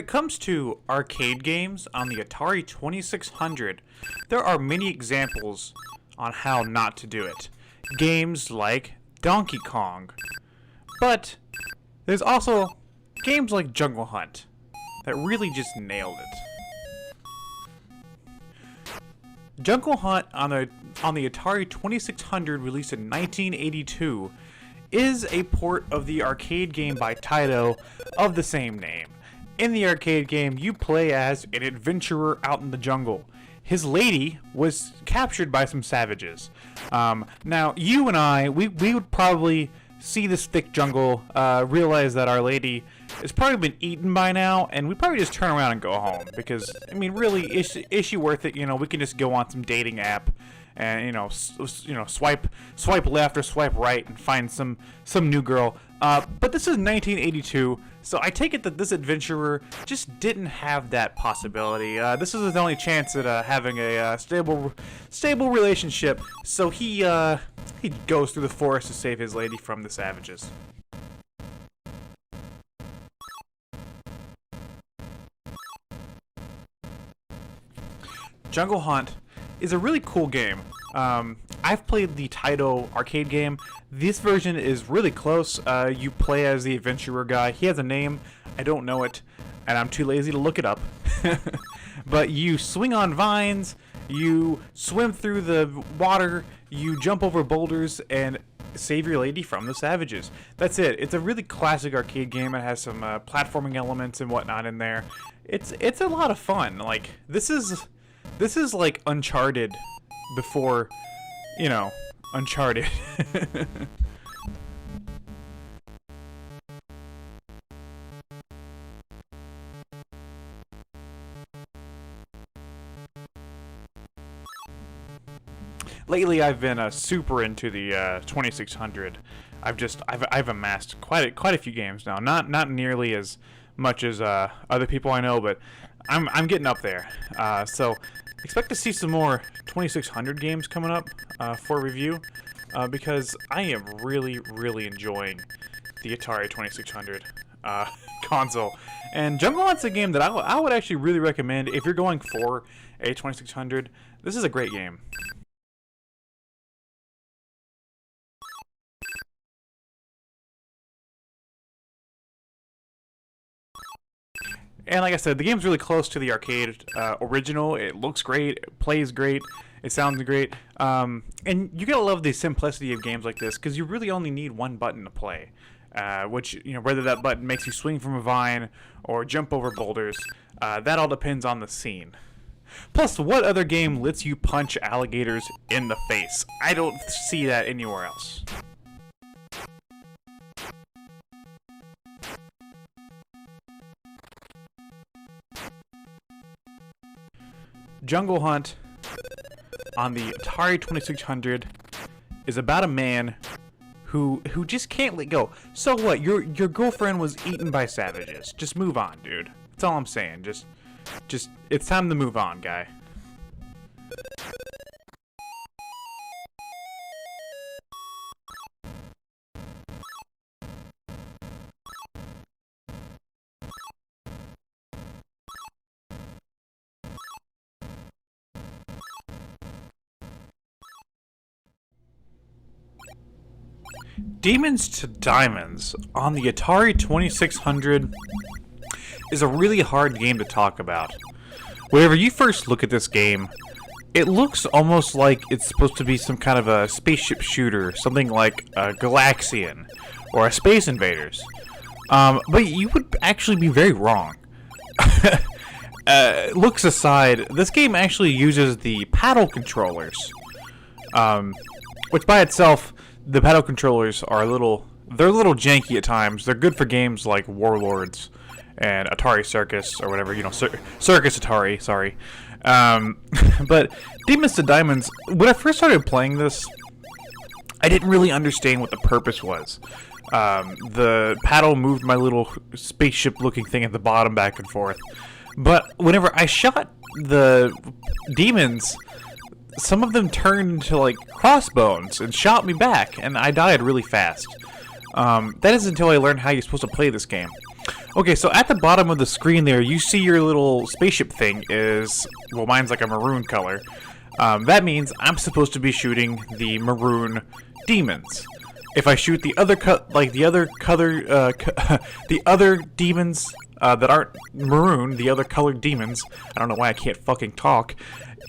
it comes to arcade games on the Atari 2600, there are many examples on how not to do it. Games like Donkey Kong. But there's also games like Jungle Hunt that really just nailed it. Jungle Hunt on the Atari 2600, released in 1982, is a port of the arcade game by Taito of the same name. In the arcade game, you play as an adventurer out in the jungle. His lady was captured by some savages. Now, you and I, we would probably see this thick jungle, realize that our lady has probably been eaten by now, and we'd probably just turn around and go home. Because, I mean, really, is she worth it? You know, we can just go on some dating app and, swipe left or swipe right and find some new girl. But this is 1982, so I take it that this adventurer just didn't have that possibility. This is his only chance at having a stable relationship. So he goes through the forest to save his lady from the savages. Jungle Hunt is a really cool game. I've played the Taito arcade game. This version is really close. You play as the adventurer guy. He has a name. I don't know it, and I'm too lazy to look it up. But you swing on vines, you swim through the water, you jump over boulders, and save your lady from the savages. That's it. It's a really classic arcade game. It has some platforming elements and whatnot in there. It's a lot of fun. Like, this is like Uncharted before, Uncharted. Lately, I've been super into the 2600. I've amassed quite a few games now. Not nearly as much as other people I know, but I'm getting up there. So expect to see some more 2600 games coming up for review, because I am really enjoying the Atari 2600 console. And Jungle Hunt's a game that I would actually really recommend if you're going for a 2600. This is a great game. And like I said, the game's really close to the arcade original. It looks great, it plays great, it sounds great. And you gotta love the simplicity of games like this, because you really only need one button to play. Which, whether that button makes you swing from a vine or jump over boulders, that all depends on the scene. Plus, what other game lets you punch alligators in the face? I don't see that anywhere else. Jungle Hunt on the Atari 2600 is about a man who just can't let go. So what? Your girlfriend was eaten by savages. Just move on, dude. That's all I'm saying. Just it's time to move on, guy. Demons to Diamonds on the Atari 2600 is a really hard game to talk about. Whenever you first look at this game, it looks almost like it's supposed to be some kind of a spaceship shooter, something like a Galaxian or a Space Invaders. But you would actually be very wrong. Looks aside, this game actually uses the paddle controllers, which by itself, the paddle controllers are they're a little janky at times. They're good for games like Warlords and Atari Circus or whatever, Circus Atari, sorry. But Demons to Diamonds, when I first started playing this, I didn't really understand what the purpose was. The paddle moved my little spaceship-looking thing at the bottom back and forth. But whenever I shot the demons, some of them turned into, like, crossbones and shot me back, and I died really fast. That is until I learned how you're supposed to play this game. Okay, so at the bottom of the screen there, you see your little spaceship thing is, well, mine's like a maroon color. That means I'm supposed to be shooting the maroon demons. If I shoot the other the other demons that aren't maroon, the other colored demons, I don't know why I can't fucking talk.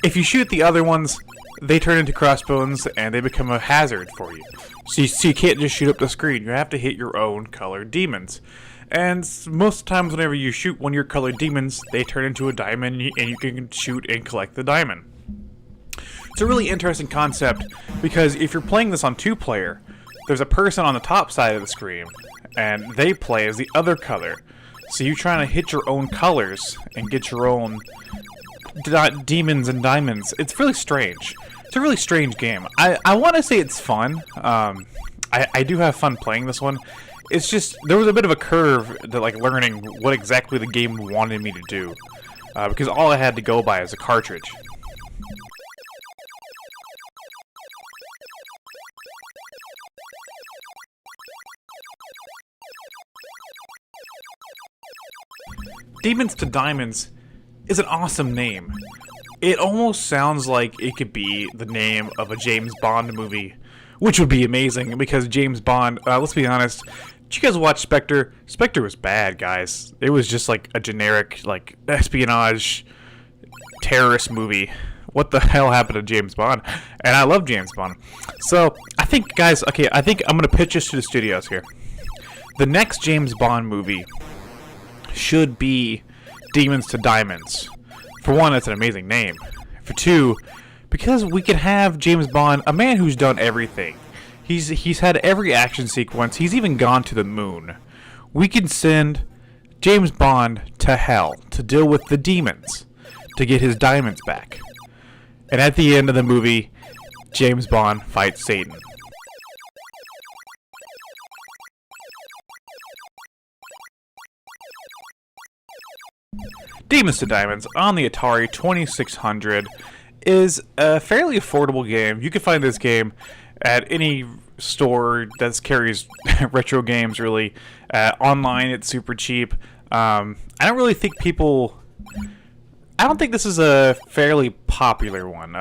If you shoot the other ones, they turn into crossbones and they become a hazard for you. So you can't just shoot up the screen. You have to hit your own colored demons. And most times whenever you shoot one of your colored demons, they turn into a diamond and you can shoot and collect the diamond. It's a really interesting concept because if you're playing this on 2-player, there's a person on the top side of the screen and they play as the other color. So you're trying to hit your own colors and get your own demons and diamonds. It's really strange. It's a really strange game. I want to say it's fun. I do have fun playing this one. It's just, there was a bit of a curve to like learning what exactly the game wanted me to do. Because all I had to go by is a cartridge. Demons to Diamonds is an awesome name. It almost sounds like it could be the name of a James Bond movie, which would be amazing because James Bond, let's be honest, did you guys watch Spectre? Spectre was bad, guys. It was just like a generic, like, espionage terrorist movie. What the hell happened to James Bond? And I love James Bond. So, I think, guys, okay, I think I'm going to pitch this to the studios here. The next James Bond movie should be Demons to Diamonds. For one, that's an amazing name. For two, because we can have James Bond, a man who's done everything. He's had every action sequence. He's even gone to the moon. We can send James Bond to hell to deal with the demons to get his diamonds back. And at the end of the movie, James Bond fights Satan. Demons to Diamonds on the Atari 2600 is a fairly affordable game. You can find this game at any store that carries retro games, really. Online, it's super cheap. I don't really think people... I don't think this is a fairly popular one.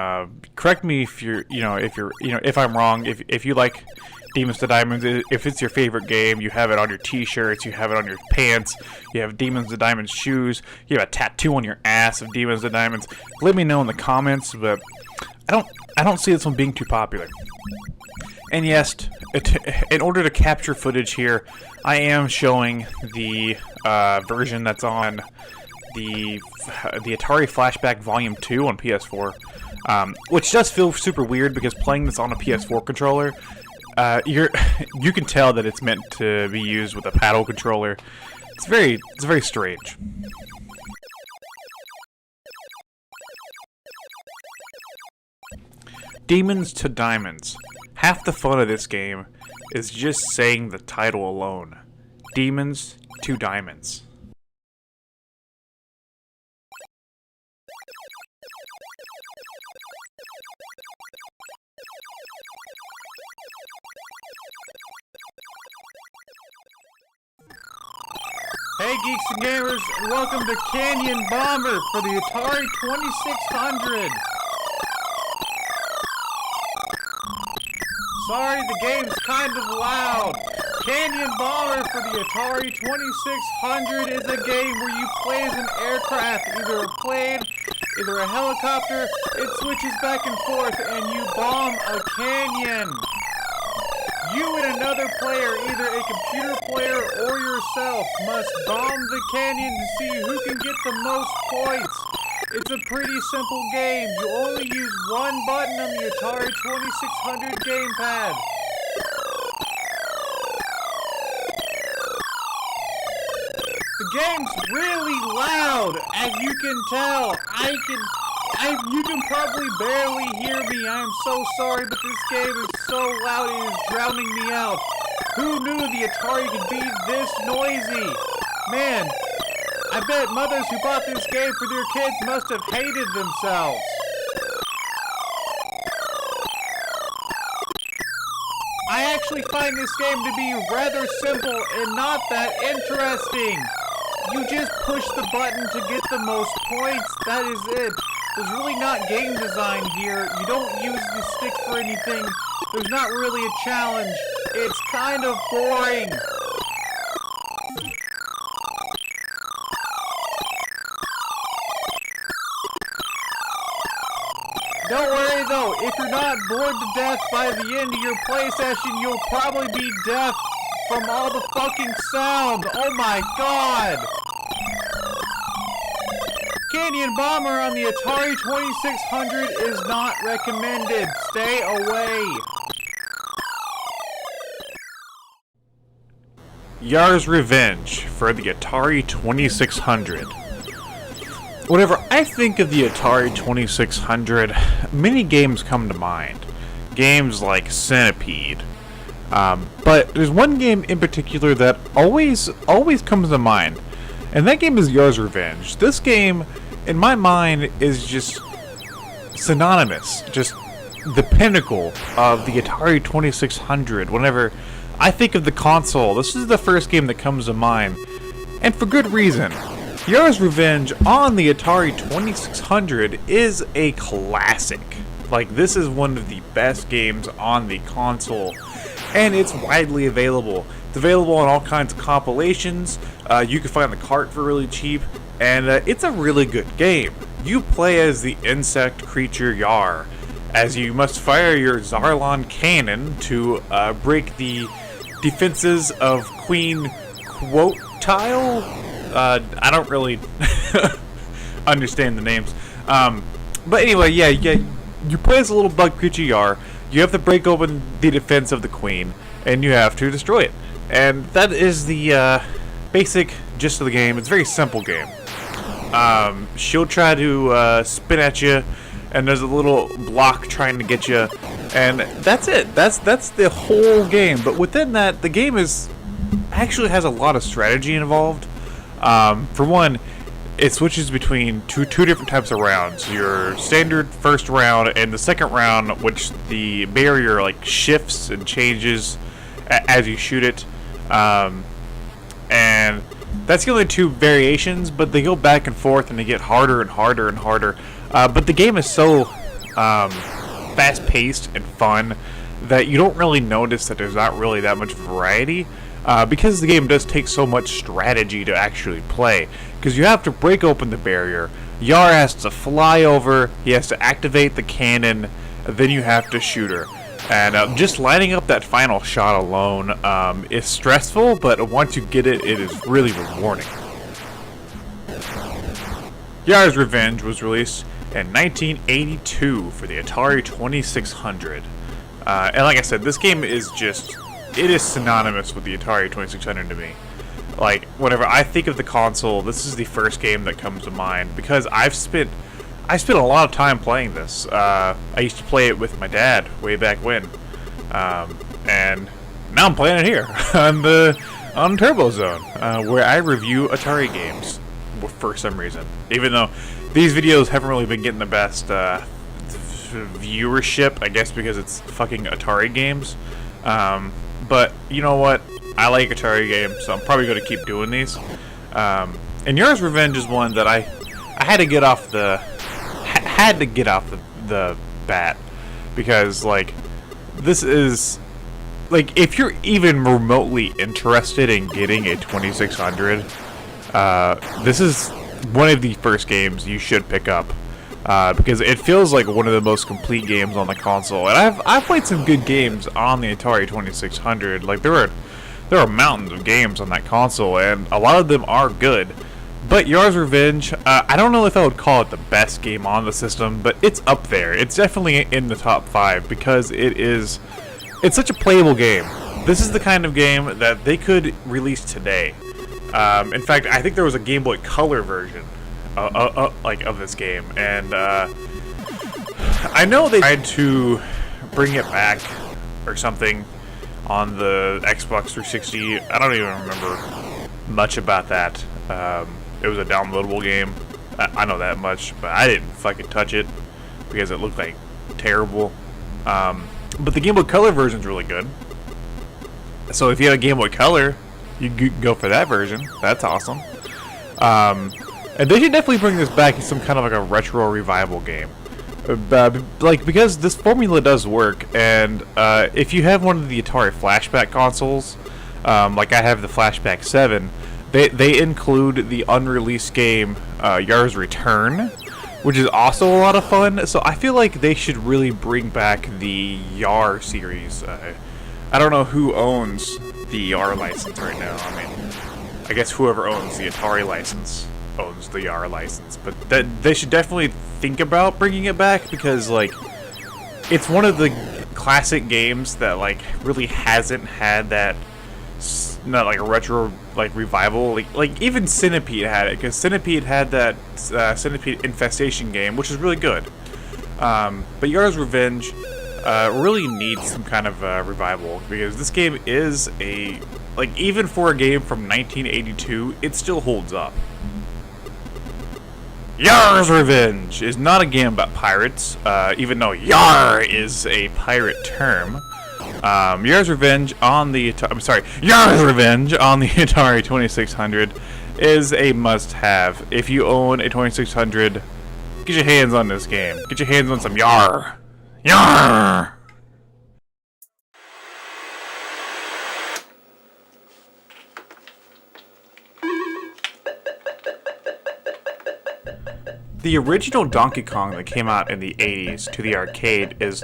Correct me if if I'm wrong. If you like Demons to Diamonds, if it's your favorite game, you have it on your T-shirts, you have it on your pants, you have Demons to Diamonds shoes, you have a tattoo on your ass of Demons to Diamonds. Let me know in the comments, but I don't see this one being too popular. And yes, in order to capture footage here, I am showing the version that's on the Atari Flashback Volume 2 on PS4, which does feel super weird because playing this on a PS4 controller, you can tell that it's meant to be used with a paddle controller. It's very strange. Demons to Diamonds. Half the fun of this game is just saying the title alone. Demons to Diamonds. Hey geeks and gamers, and welcome to Canyon Bomber for the Atari 2600. Sorry, the game's kind of loud. Canyon Bomber for the Atari 2600 is a game where you play as an aircraft, either a plane, either a helicopter. It switches back and forth, and you bomb a canyon. You and another player, either a computer player or yourself, must bomb the canyon to see who can get the most points. It's a pretty simple game. You only use one button on the Atari 2600 gamepad. The game's really loud, as you can tell. You can probably barely hear me. I am so sorry, but this game is so loud it is drowning me out. Who knew the Atari could be this noisy? Man, I bet mothers who bought this game for their kids must have hated themselves. I actually find this game to be rather simple and not that interesting. You just push the button to get the most points. That is it. There's really not game design here. You don't use the stick for anything. There's not really a challenge. It's kind of boring. Don't worry though, if you're not bored to death by the end of your play session, you'll probably be deaf from all the fucking sound. Oh my god! Canyon Bomber on the Atari 2600 is not recommended. Stay away. Yars Revenge for the Atari 2600. Whenever I think of the Atari 2600, many games come to mind. Games like Centipede. But there's one game in particular that always comes to mind. And that game is Yars Revenge. This game, in my mind, is just synonymous. Just the pinnacle of the Atari 2600. Whenever I think of the console, this is the first game that comes to mind. And for good reason. Yars Revenge on the Atari 2600 is a classic. Like, this is one of the best games on the console, and it's widely available. It's available on all kinds of compilations. You can find the cart for really cheap, and it's a really good game. You play as the insect creature Yar, as you must fire your Zarlon cannon to break the defenses of Queen Quotile. I don't really understand the names. But anyway, yeah, you play as a little bug creature Yar. You have to break open the defense of the queen, and you have to destroy it. And that is the basic gist of the game. It's a very simple game. She'll try to spin at you, and there's a little block trying to get you, and that's it. That's the whole game. But within that, the game actually has a lot of strategy involved. For one, it switches between two different types of rounds. Your standard first round and the second round, which the barrier like shifts and changes as you shoot it. And that's the only two variations, but they go back and forth and they get harder and harder and harder. But the game is so fast-paced and fun that you don't really notice that there's not really that much variety. Because the game does take so much strategy to actually play. Because you have to break open the barrier. Yar has to fly over. He has to activate the cannon. Then you have to shoot her. And just lining up that final shot alone is stressful, but once you get it, it is really rewarding. Yars Revenge was released in 1982 for the Atari 2600. And like I said, this game is just... it is synonymous with the Atari 2600 to me. Like, whenever I think of the console, this is the first game that comes to mind, because I spent a lot of time playing this. I used to play it with my dad way back when, and now I'm playing it here on Turbo Zone, where I review Atari games for some reason. Even though these videos haven't really been getting the best viewership, I guess because it's fucking Atari games. But you know what? I like Atari games, so I'm probably going to keep doing these. And Yars Revenge is one that I had to get off the bat, because like this is like, if you're even remotely interested in getting a 2600, this is one of the first games you should pick up. Because it feels like one of the most complete games on the console, and I've played some good games on the Atari 2600. Like there are mountains of games on that console, and a lot of them are good. But Yars Revenge, I don't know if I would call it the best game on the system, but it's up there. It's definitely in the top 5 because it's such a playable game. This is the kind of game that they could release today. In fact, I think there was a Game Boy Color version of this game, and I know they tried to bring it back or something on the Xbox 360. I don't even remember much about that. It was a downloadable game. I know that much, but I didn't fucking touch it because it looked like terrible. But the Game Boy Color version is really good. So if you have a Game Boy Color, you go for that version. That's awesome. And they should definitely bring this back as some kind of like a retro revival game. Because this formula does work, and if you have one of the Atari flashback consoles, like I have the Flashback 7, they include the unreleased game Yars Return, which is also a lot of fun. So I feel like they should really bring back the Yar series. I don't know who owns the Yar license right now. I mean, I guess whoever owns the Atari license owns the Yar license, but they should definitely think about bringing it back, because like it's one of the classic games that like really hasn't had that, not like a retro like revival. Like even Centipede had it, because Centipede had that Centipede Infestation game, which is really good. But Yars Revenge really needs some kind of revival, because this game is even for a game from 1982, it still holds up. Yars Revenge is not a game about pirates, even though Yar is a pirate term. Yars Revenge on the Atari 2600 is a must-have. If you own a 2600, get your hands on this game. Get your hands on some Yar. Yar! The original Donkey Kong that came out in the 80s to the arcade is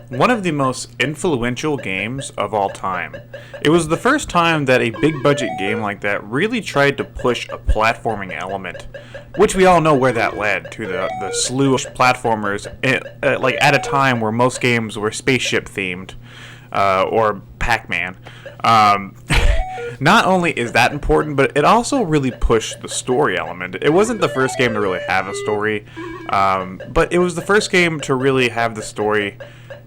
one of the most influential games of all time. It was the first time that a big budget game like that really tried to push a platforming element, which we all know where that led to, the slew of platformers at a time where most games were spaceship themed, or Pac-Man. Not only is that important, but it also really pushed the story element. It wasn't the first game to really have a story, but it was the first game to really have the story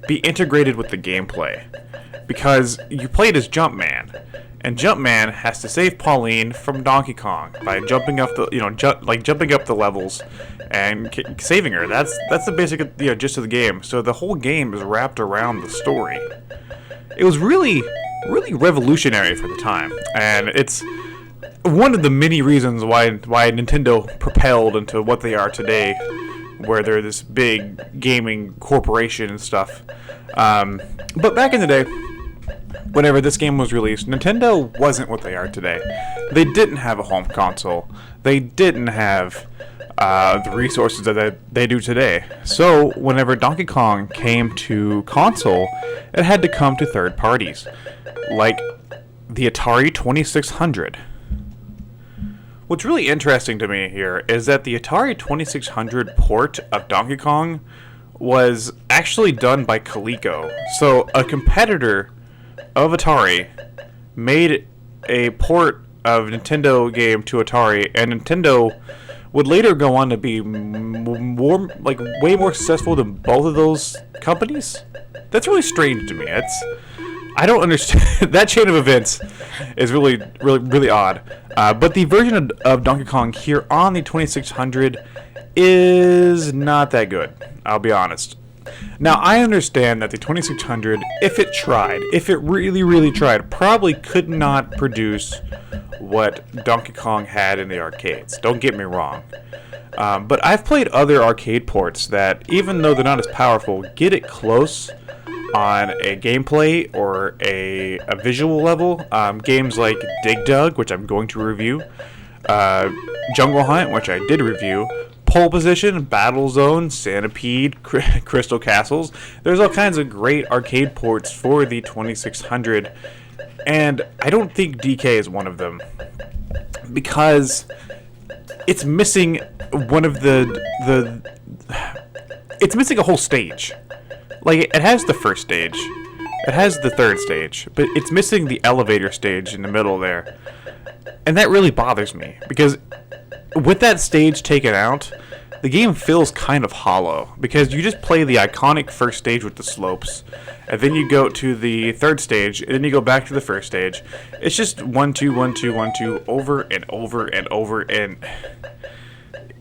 be integrated with the gameplay. Because you played as Jumpman, and Jumpman has to save Pauline from Donkey Kong by jumping up jumping up the levels and saving her. That's the basic gist of the game. So the whole game is wrapped around the story. It was really revolutionary for the time, and it's one of the many reasons why Nintendo propelled into what they are today, where they're this big gaming corporation and stuff. But back in the day, whenever this game was released, Nintendo wasn't what they are today. They didn't have a home console. They didn't have the resources that they do today. So whenever Donkey Kong came to console, it had to come to third parties, like the Atari 2600. What's really interesting to me here is that the Atari 2600 port of Donkey Kong was actually done by Coleco. So a competitor of Atari made a port of Nintendo game to Atari, and Nintendo would later go on to be way more successful than both of those companies. That's really strange to me. I don't understand. That chain of events is really odd. But the version of Donkey Kong here on the 2600 is not that good, I'll be honest. Now, I understand that the 2600, if it really tried, probably could not produce what Donkey Kong had in the arcades. Don't get me wrong. But I've played other arcade ports that, even though they're not as powerful, get it close on a gameplay or a visual level. Games like Dig Dug, which I'm going to review, Jungle Hunt, which I did review, Pole Position, Battle Zone, Centipede, Crystal Castles. There's all kinds of great arcade ports for the 2600, and I don't think DK is one of them, because it's missing one of it's missing a whole stage. Like, it has the first stage, it has the third stage, but it's missing the elevator stage in the middle there. And that really bothers me, because with that stage taken out, the game feels kind of hollow, because you just play the iconic first stage with the slopes, and then you go to the third stage, and then you go back to the first stage. It's just 1 2 1 2 1 2 over and over and over, and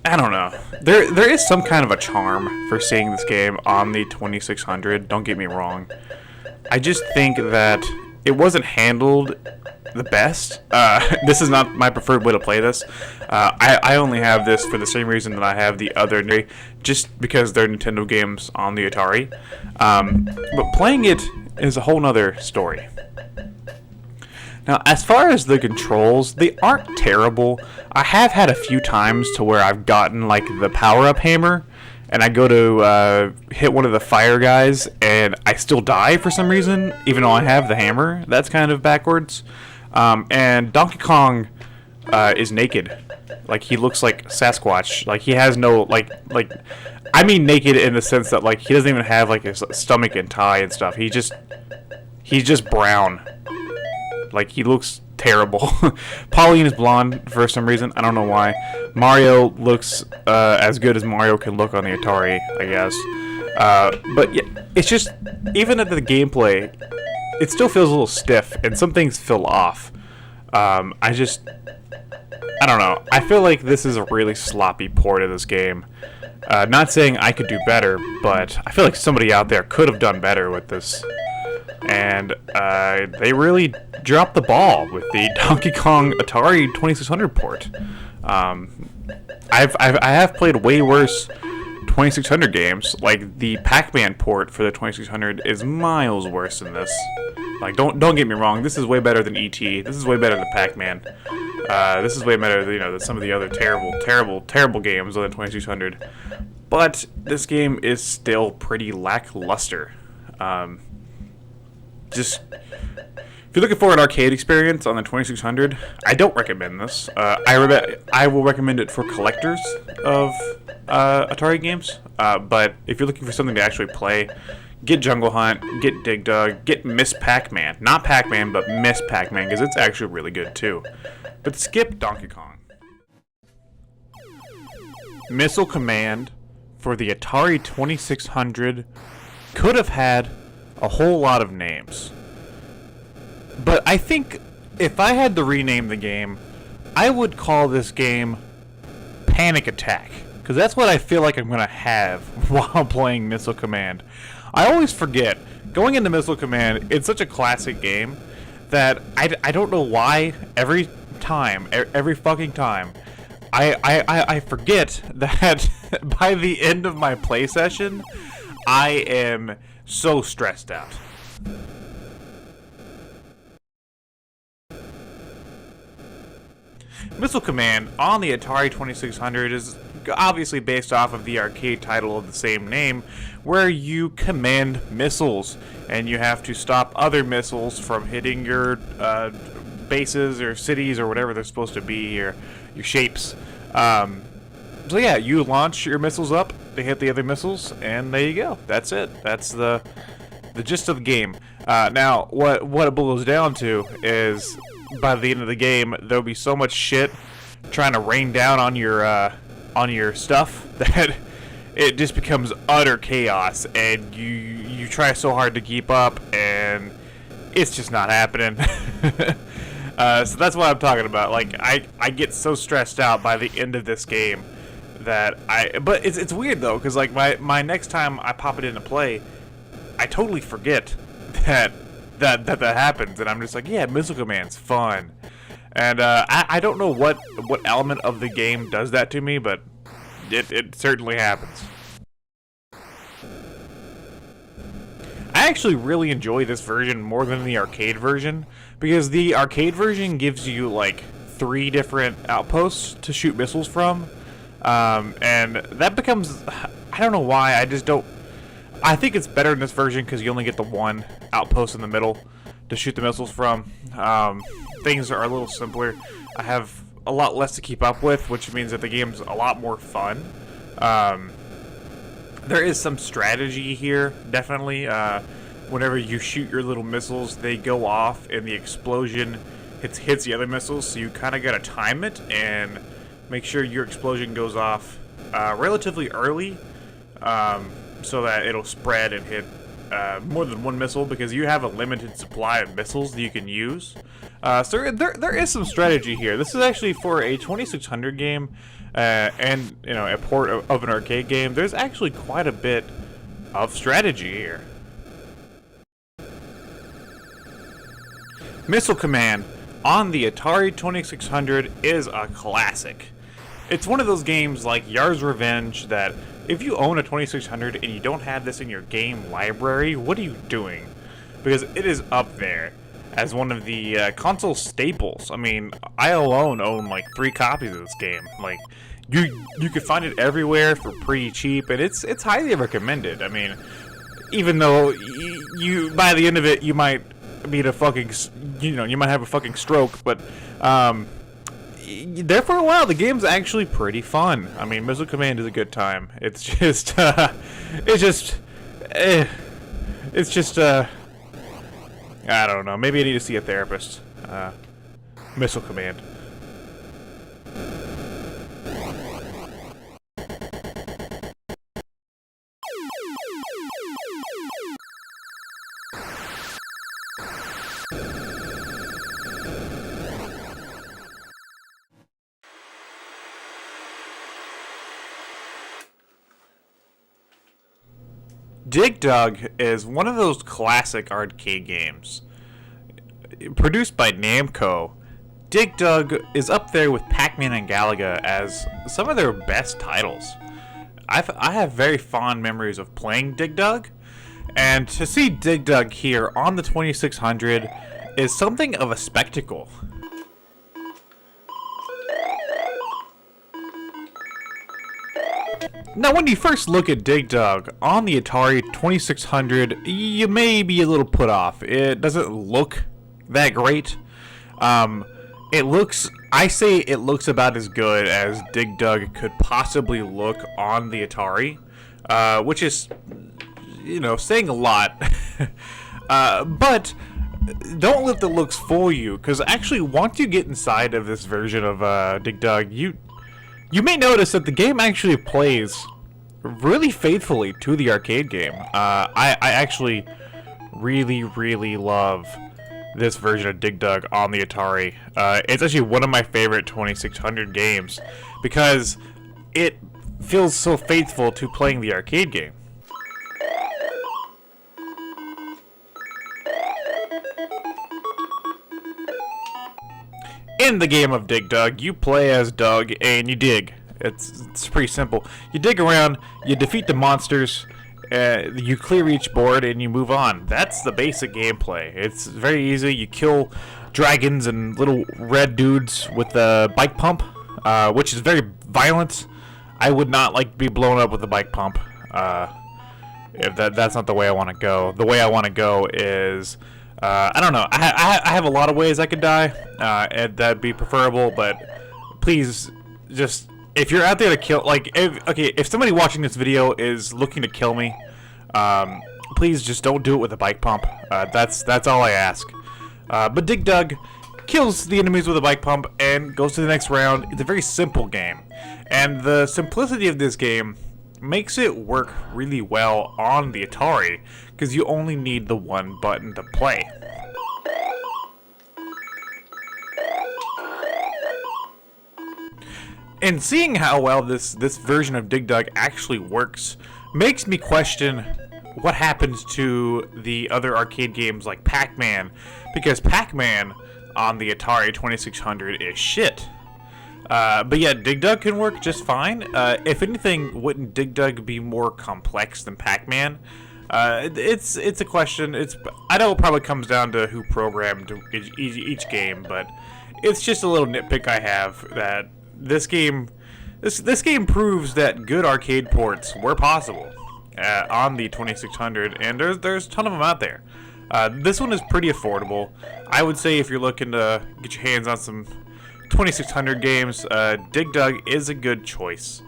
I don't know. There is some kind of a charm for seeing this game on the 2600, don't get me wrong. I just think that it wasn't handled the best. This is not my preferred way to play this. I only have this for the same reason that I have the other, just because they're Nintendo games on the Atari. But playing it is a whole nother story. Now, as far as the controls, they aren't terrible. I have had a few times to where I've gotten like the power-up hammer, and I go to hit one of the fire guys, and I still die for some reason, even though I have the hammer. That's kind of backwards. And Donkey Kong is naked. Like, he looks like Sasquatch. Like, he has no, like, I mean naked in the sense that, like, he doesn't even have, like, his stomach and tie and stuff. He's just brown. Like, he looks terrible. Pauline is blonde for some reason. I don't know why. Mario looks as good as Mario can look on the Atari, I guess. But yeah, it's just, even at the gameplay, it still feels a little stiff, and some things feel off. I don't know. I feel like this is a really sloppy port of this game. Not saying I could do better, but I feel like somebody out there could have done better with this. And they really dropped the ball with the Donkey Kong Atari 2600 port. I have played way worse 2600 games. Like, the Pac-Man port for the 2600 is miles worse than this. Like, don't get me wrong, this is way better than E.T. This is way better than Pac-Man. This is way better than, than some of the other terrible games on the 2600. But this game is still pretty lackluster. Just, if you're looking for an arcade experience on the 2600, I don't recommend this. I will recommend it for collectors of Atari games. But if you're looking for something to actually play, get Jungle Hunt, get Dig Dug, get Miss Pac-Man. Not Pac-Man, but Miss Pac-Man, because it's actually really good too. But skip Donkey Kong. Missile Command for the Atari 2600 could have had a whole lot of names. But I think if I had to rename the game, I would call this game Panic Attack, because that's what I feel like I'm going to have while playing Missile Command. I always forget, going into Missile Command, it's such a classic game that I don't know why every fucking time, I forget that by the end of my play session, I am so stressed out. Missile Command on the Atari 2600 is obviously based off of the arcade title of the same name, where you command missiles, and you have to stop other missiles from hitting your bases or cities or whatever they're supposed to be, your shapes. So yeah, you launch your missiles up, they hit the other missiles, and there you go. That's it. That's the gist of the game. Now, what it boils down to is, by the end of the game, there'll be so much shit trying to rain down on your stuff that it just becomes utter chaos, and you try so hard to keep up, and it's just not happening. So that's what I'm talking about. Like, I get so stressed out by the end of this game that but it's weird though, because like my next time I pop it into play, I totally forget that happens, and I'm just like, yeah, Missile Command's fun. And I don't know what element of the game does that to me, but it certainly happens. I actually really enjoy this version more than the arcade version, because the arcade version gives you like 3 different outposts to shoot missiles from, and that becomes, I don't know why, I think it's better in this version because you only get the 1 outpost in the middle to shoot the missiles from. Things are a little simpler. I have a lot less to keep up with, which means that the game's a lot more fun. There is some strategy here, definitely. Whenever you shoot your little missiles, they go off, and the explosion hits the other missiles, so you kind of got to time it and make sure your explosion goes off relatively early, so that it'll spread and hit more than 1 missile, because you have a limited supply of missiles that you can use. So there is some strategy here. This is actually for a 2600 game, and a port of an arcade game. There's actually quite a bit of strategy here. Missile Command on the Atari 2600 is a classic. It's one of those games like Yars Revenge that if you own a 2600 and you don't have this in your game library, what are you doing? Because it is up there as one of the console staples. I mean, I alone own like 3 copies of this game. Like, you can find it everywhere for pretty cheap, and it's highly recommended. I mean, even though you by the end of it you might be a fucking, you might have a fucking stroke, but there for a while the game's actually pretty fun. I mean, Missile Command is a good time. It's just I don't know, maybe I need to see a therapist. Missile Command. Dig Dug is one of those classic arcade games. Produced by Namco, Dig Dug is up there with Pac-Man and Galaga as some of their best titles. I have very fond memories of playing Dig Dug, and to see Dig Dug here on the 2600 is something of a spectacle. Now, when you first look at Dig Dug on the Atari 2600, you may be a little put off. It doesn't look that great. It looks about as good as Dig Dug could possibly look on the Atari, which is, saying a lot. But don't let the looks fool you, because actually once you get inside of this version of Dig Dug, you may notice that the game actually plays really faithfully to the arcade game. I actually really love this version of Dig Dug on the Atari. It's actually one of my favorite 2600 games because it feels so faithful to playing the arcade game. In the game of Dig Dug, you play as Doug and you dig. It's pretty simple. You dig around, you defeat the monsters, you clear each board, and you move on. That's the basic gameplay. It's very easy. You kill dragons and little red dudes with a bike pump, which is very violent. I would not like to be blown up with a bike pump. If that's not the way I want to go. The way I want to go is... I don't know. I have a lot of ways I could die, and that'd be preferable. But please, just if you're out there to kill, like, if somebody watching this video is looking to kill me, please just don't do it with a bike pump. That's all I ask. But Dig Dug kills the enemies with a bike pump and goes to the next round. It's a very simple game, and the simplicity of this game makes it work really well on the Atari because you only need the one button to play. And seeing how well this version of Dig Dug actually works makes me question what happens to the other arcade games like Pac-Man, because Pac-Man on the Atari 2600 is shit. But yeah, Dig Dug can work just fine. If anything, wouldn't Dig Dug be more complex than Pac-Man? It's a question. I know it probably comes down to who programmed each game, but it's just a little nitpick I have that this game proves that good arcade ports were possible on the 2600, and there's a ton of them out there. This one is pretty affordable. I would say if you're looking to get your hands on some 2600 games, Dig Dug is a good choice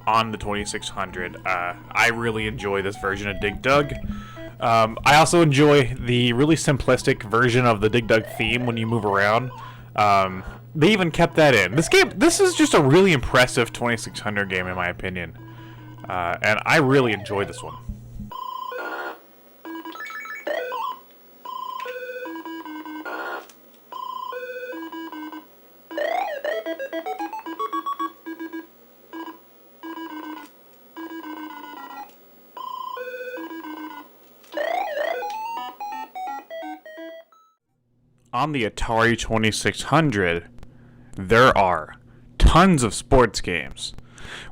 on the 2600. I really enjoy this version of Dig Dug. I also enjoy the really simplistic version of the Dig Dug theme when you move around. They even kept that in. This is just a really impressive 2600 game in my opinion. And I really enjoy this one. on the Atari 2600, there are tons of sports games.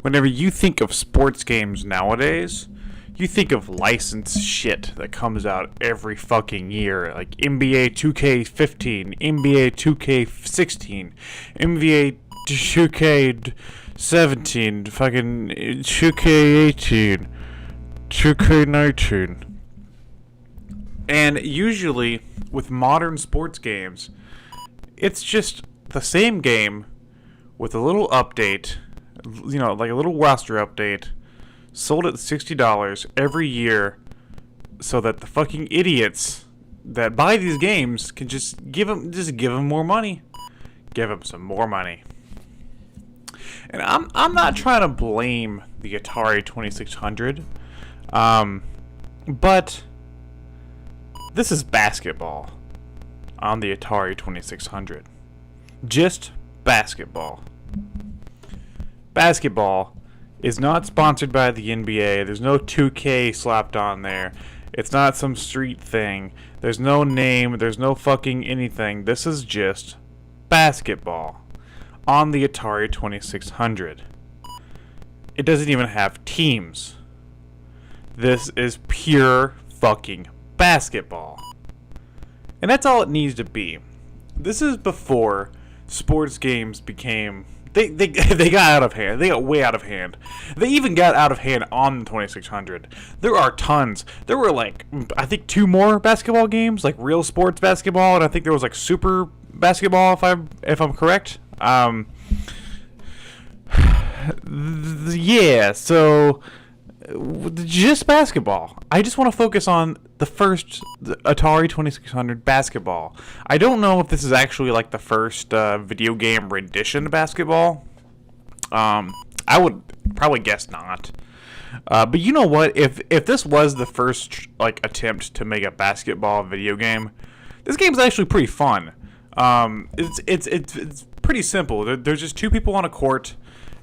Whenever you think of sports games nowadays, you think of licensed shit that comes out every fucking year, like NBA 2K15, NBA 2K16, NBA 2K17, fucking 2K18, 2K19. And usually, with modern sports games, it's just the same game with a little update, you know, like a little roster update, sold at $60 every year, so that the fucking idiots that buy these games can just give them more money. Give them some more money. And I'm not trying to blame the Atari 2600, but this is basketball on the Atari 2600. Just basketball. Basketball is not sponsored by the NBA. There's no 2K slapped on there. It's not some street thing. There's no name. There's no fucking anything. This is just basketball on the Atari 2600. It doesn't even have teams. This is pure fucking basketball. And that's all it needs to be. This is before sports games became... They got out of hand. They got way out of hand. They even got out of hand on the 2600. There are tons. There were like, I think 2 more basketball games, like real sports basketball, and I think there was like super basketball if I'm correct. Yeah, so just basketball. I just want to focus on the first Atari 2600 basketball. I don't know if this is actually like the first video game rendition of basketball. I would probably guess not. But you know what? If this was the first like attempt to make a basketball video game, this game's actually pretty fun. It's pretty simple. There's just 2 people on a court,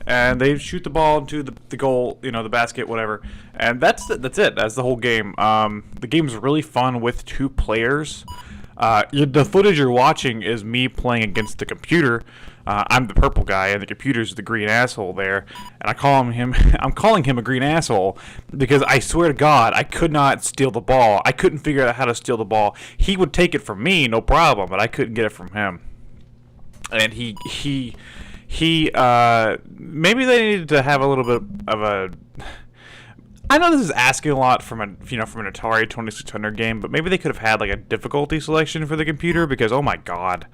and they shoot the ball into the goal, you know, the basket, whatever. And that's it. That's the whole game. The game's really fun with 2 players. The footage you're watching is me playing against the computer. I'm the purple guy, and the computer's the green asshole there. And I'm calling him a green asshole because I swear to God, I could not steal the ball. I couldn't figure out how to steal the ball. He would take it from me, no problem, but I couldn't get it from him. And he maybe they needed to have a little bit of a... I know this is asking a lot from an Atari 2600 game, but maybe they could have had like a difficulty selection for the computer, because oh my God,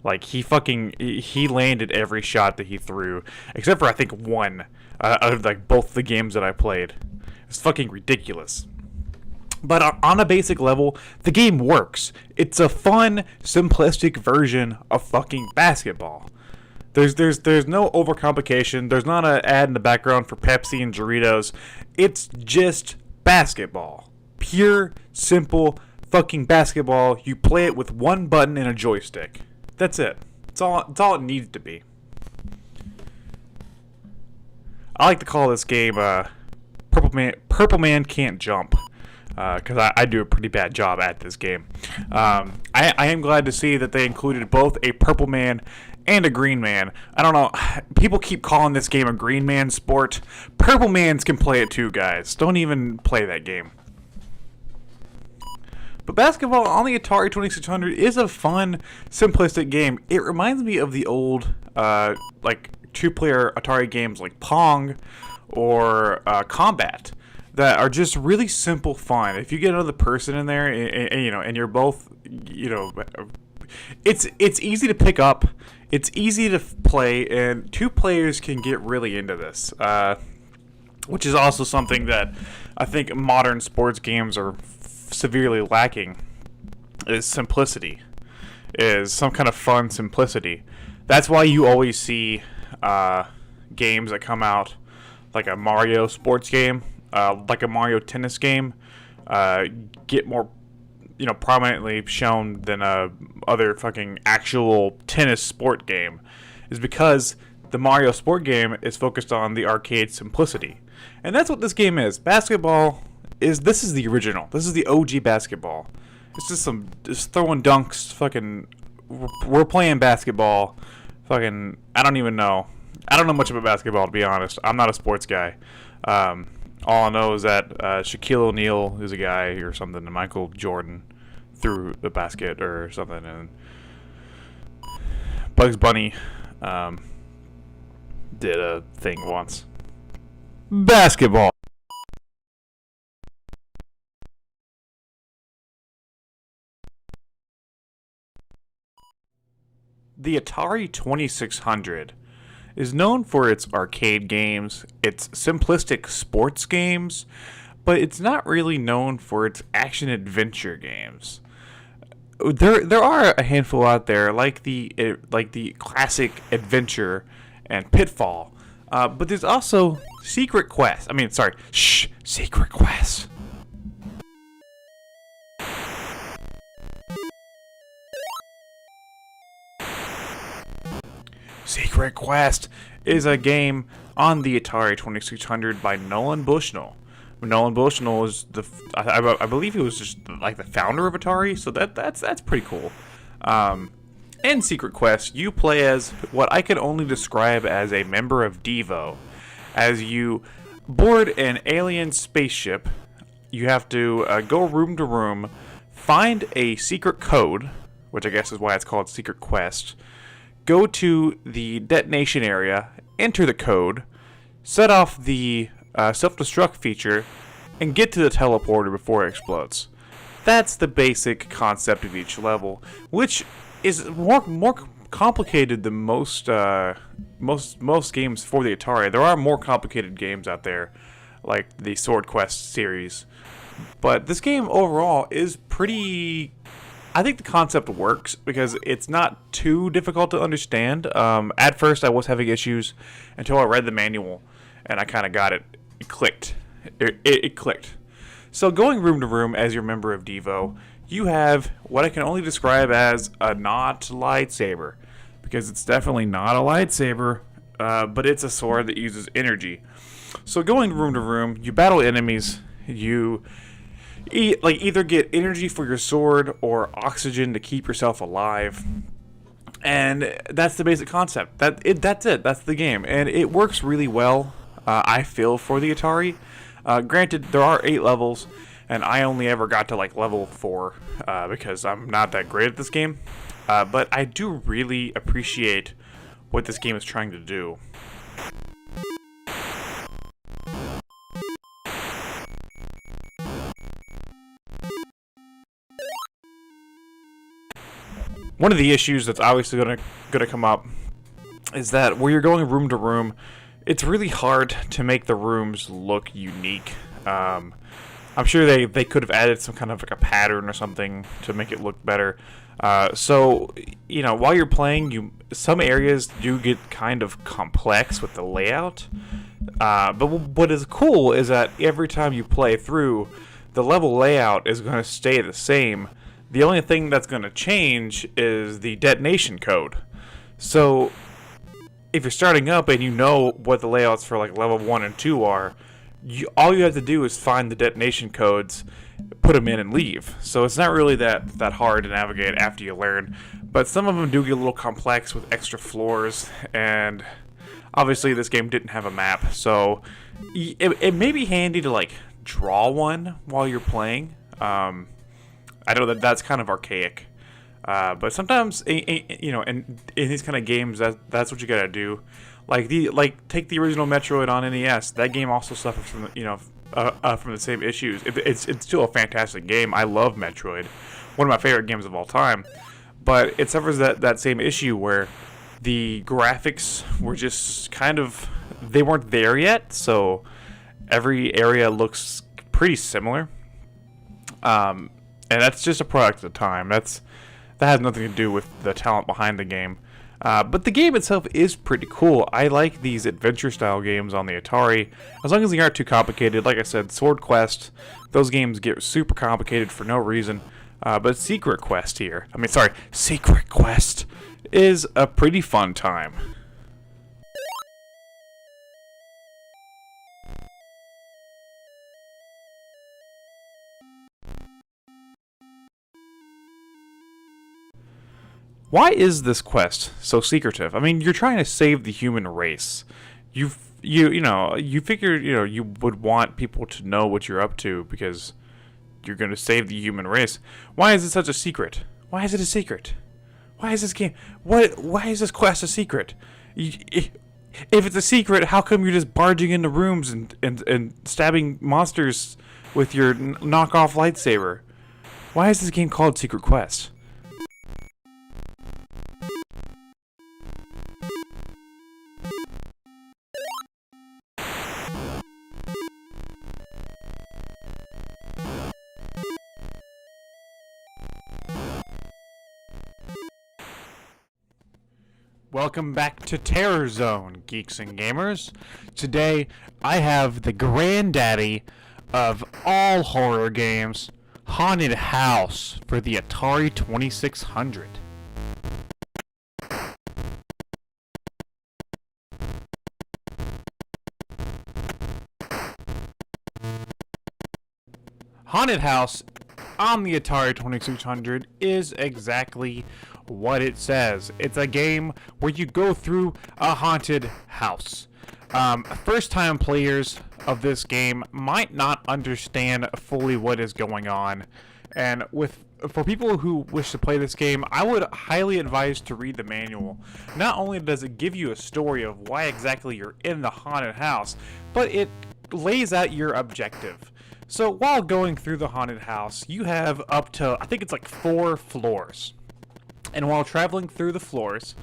like he landed every shot that he threw, except for I think 1 out of like both the games that I played. It's fucking ridiculous. But on a basic level, the game works. It's a fun, simplistic version of fucking basketball. There's no overcomplication. There's not an ad in the background for Pepsi and Doritos. It's just basketball. Pure, simple, fucking basketball. You play it with 1 button and a joystick. That's it. It's all it needs to be. I like to call this game Purple Man Can't Jump, because I do a pretty bad job at this game. I am glad to see that they included both a Purple Man and a Green Man. I don't know. People keep calling this game a Green Man sport. Purple Mans can play it too, guys. Don't even play that game. But basketball on the Atari 2600 is a fun, simplistic game. It reminds me of the old, like 2-player Atari games like Pong or Combat that are just really simple fun. If you get another person in there, and you're both, it's easy to pick up. It's easy to play, and 2 players can get really into this, which is also something that I think modern sports games are severely lacking, is simplicity, is some kind of fun simplicity. That's why you always see games that come out, like a Mario sports game, like a Mario tennis game, get more prominently shown than other fucking actual tennis sport game, is because the Mario sport game is focused on the arcade simplicity. And that's what this game is. Basketball this is the original. This is the OG basketball. It's just throwing dunks, fucking we're playing basketball. Fucking, I don't even know. I don't know much about basketball, to be honest. I'm not a sports guy. All I know is that Shaquille O'Neal is a guy or something, and Michael Jordan threw the basket or something, and Bugs Bunny did a thing once. Basketball. The Atari 2600 is known for its arcade games, its simplistic sports games, but it's not really known for its action-adventure games. There are a handful out there, like the classic Adventure and Pitfall, but there's also Secret Quest. Secret Quest. Secret Quest is a game on the Atari 2600 by Nolan Bushnell. Nolan Bushnell is I believe he was just like the founder of Atari, so that's pretty cool. In Secret Quest, you play as what I can only describe as a member of Devo. As you board an alien spaceship, you have to go room to room, find a secret code, which I guess is why it's called Secret Quest. Go to the detonation area, enter the code, set off the self-destruct feature, and get to the teleporter before it explodes. That's the basic concept of each level, which is more complicated than most games for the Atari. There are more complicated games out there, like the Sword Quest series, but this game overall is pretty. I think the concept works because it's not too difficult to understand. At first, I was having issues until I read the manual, and I kind of got it. It clicked. It clicked. So going room to room as your member of Devo, you have what I can only describe as a not lightsaber, because it's definitely not a lightsaber, but it's a sword that uses energy. So going room to room, you battle enemies. You either get energy for your sword or oxygen to keep yourself alive, and that's the basic concept. That's it. That's the game, and it works really well. I feel for the Atari. Granted, there are 8 levels, and I only ever got to like level 4 because I'm not that great at this game. But I do really appreciate what this game is trying to do. One of the issues that's obviously gonna come up is that where you're going room to room, it's really hard to make the rooms look unique. I'm sure they could have added some kind of like a pattern or something to make it look better. So while you're playing, some areas do get kind of complex with the layout. But what is cool is that every time you play through, the level layout is going to stay the same. The only thing that's going to change is the detonation code. So if you're starting up and you know what the layouts for like level 1 and 2 are, all you have to do is find the detonation codes, put them in, and leave. So it's not really that hard to navigate after you learn. But some of them do get a little complex with extra floors, and obviously this game didn't have a map, so it may be handy to like draw one while you're playing. I know that's kind of archaic, but sometimes in these kind of games that's what you gotta do. Take the original Metroid on NES. That game also suffers from from the same issues. It's still a fantastic game. I love Metroid, one of my favorite games of all time. But it suffers that same issue where the graphics were just they weren't there yet. So every area looks pretty similar. And that's just a product of the time. That has nothing to do with the talent behind the game. But the game itself is pretty cool. I like these adventure-style games on the Atari, as long as they aren't too complicated. Like I said, Sword Quest, those games get super complicated for no reason. But Secret Quest is a pretty fun time. Why is this quest so secretive? I mean, you're trying to save the human race. You figured, you would want people to know what you're up to because you're going to save the human race. Why is it such a secret? Why is it a secret? Why is this game? Why is this quest a secret? If it's a secret, how come you're just barging into rooms and stabbing monsters with your knockoff lightsaber? Why is this game called Secret Quest? Welcome back to Terror Zone, geeks and gamers. Today, I have the granddaddy of all horror games, Haunted House, for the Atari 2600. Haunted House on the Atari 2600 is exactly what it says. It's a game where you go through a haunted house. First-time players of this game might not understand fully what is going on, and for people who wish to play this game, I would highly advise to read the manual. Not only does it give you a story of why exactly you're in the haunted house, but it lays out your objective. So while going through the haunted house, you have up to, I think it's like 4 floors. And while traveling through the floors,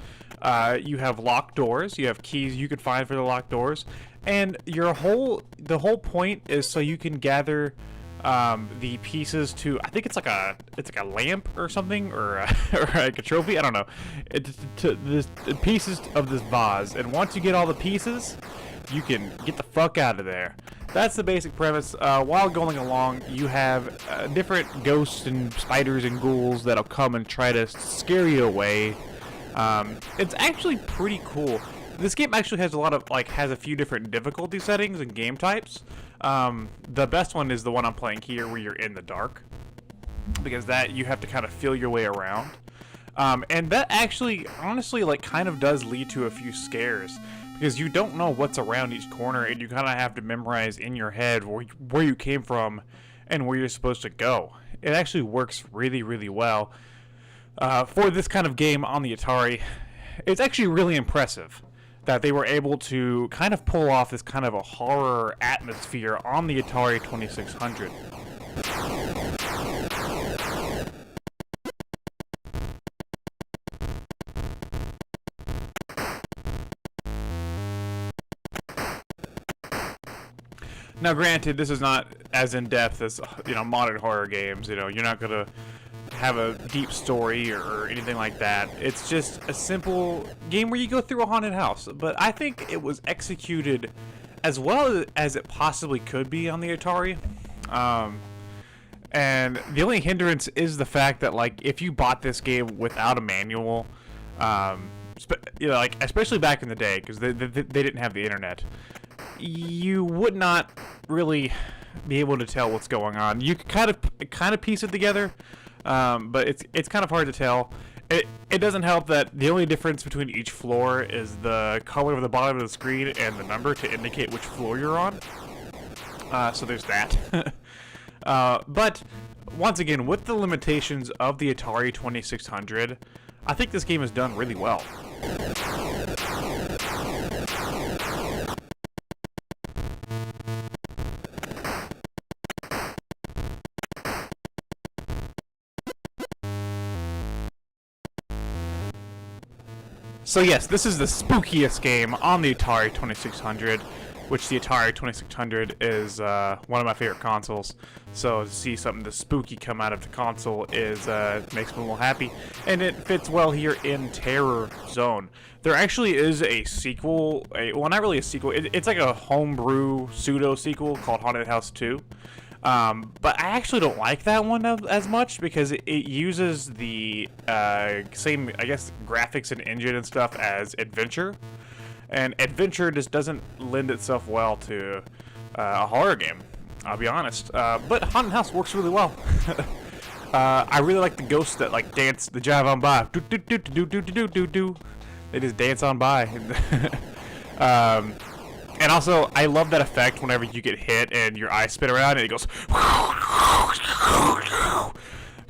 you have locked doors, you have keys you can find for the locked doors, and the whole point is so you can gather the pieces to, I think it's like a lamp or something, or like a trophy, I don't know. The pieces of this vase, and once you get all the pieces, you can get the fuck out of there. That's the basic premise. While going along, you have different ghosts and spiders and ghouls that'll come and try to scare you away. It's actually pretty cool. This game actually has has a few different difficulty settings and game types. The best one is the one I'm playing here, where you're in the dark, because that you have to kind of feel your way around. And that actually, honestly, kind of does lead to a few scares, because you don't know what's around each corner, and you kind of have to memorize in your head where you came from and where you're supposed to go. It actually works really, really well for this kind of game on the Atari. It's actually really impressive that they were able to kind of pull off this kind of a horror atmosphere on the Atari 2600. Now, granted, this is not as in-depth as, modern horror games. You're not going to have a deep story or anything like that. It's just a simple game where you go through a haunted house. But I think it was executed as well as it possibly could be on the Atari. And the only hindrance is the fact that, if you bought this game without a manual, especially back in the day, because they didn't have the internet, you would not really be able to tell what's going on. You could kind of piece it together, but it's kind of hard to tell. It doesn't help that the only difference between each floor is the color of the bottom of the screen and the number to indicate which floor you're on. So there's that. But once again, with the limitations of the Atari 2600, I think this game is done really well. So yes, this is the spookiest game on the Atari 2600, which the Atari 2600 is one of my favorite consoles. So to see something this spooky come out of the console makes me a little happy, and it fits well here in Terror Zone. There actually is a sequel, well, not really a sequel. It's like a homebrew pseudo sequel called Haunted House 2. But I actually don't like that one as much, because it uses the same, I guess, graphics and engine and stuff as Adventure, and Adventure just doesn't lend itself well to a horror game, I'll be honest. But Haunted House works really well. I really like the ghosts that like dance the jive on by. Do do do do do do do do do. They just dance on by. And also, I love that effect whenever you get hit and your eyes spin around and it goes.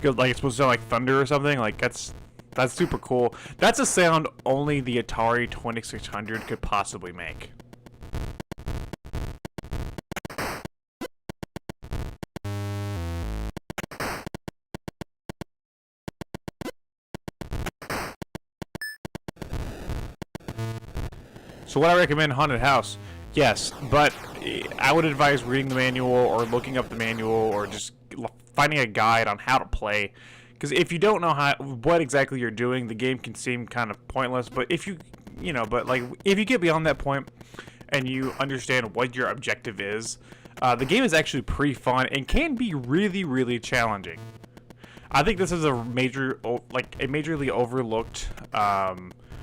Like it's supposed to sound like thunder or something. Like that's super cool. That's a sound only the Atari 2600 could possibly make. So would I recommend Haunted House? Yes, but I would advise reading the manual or looking up the manual or just finding a guide on how to play. Because if you don't know what exactly you're doing, the game can seem kind of pointless. But if if you get beyond that point and you understand what your objective is, the game is actually pretty fun and can be really, really challenging. I think this is a majorly overlooked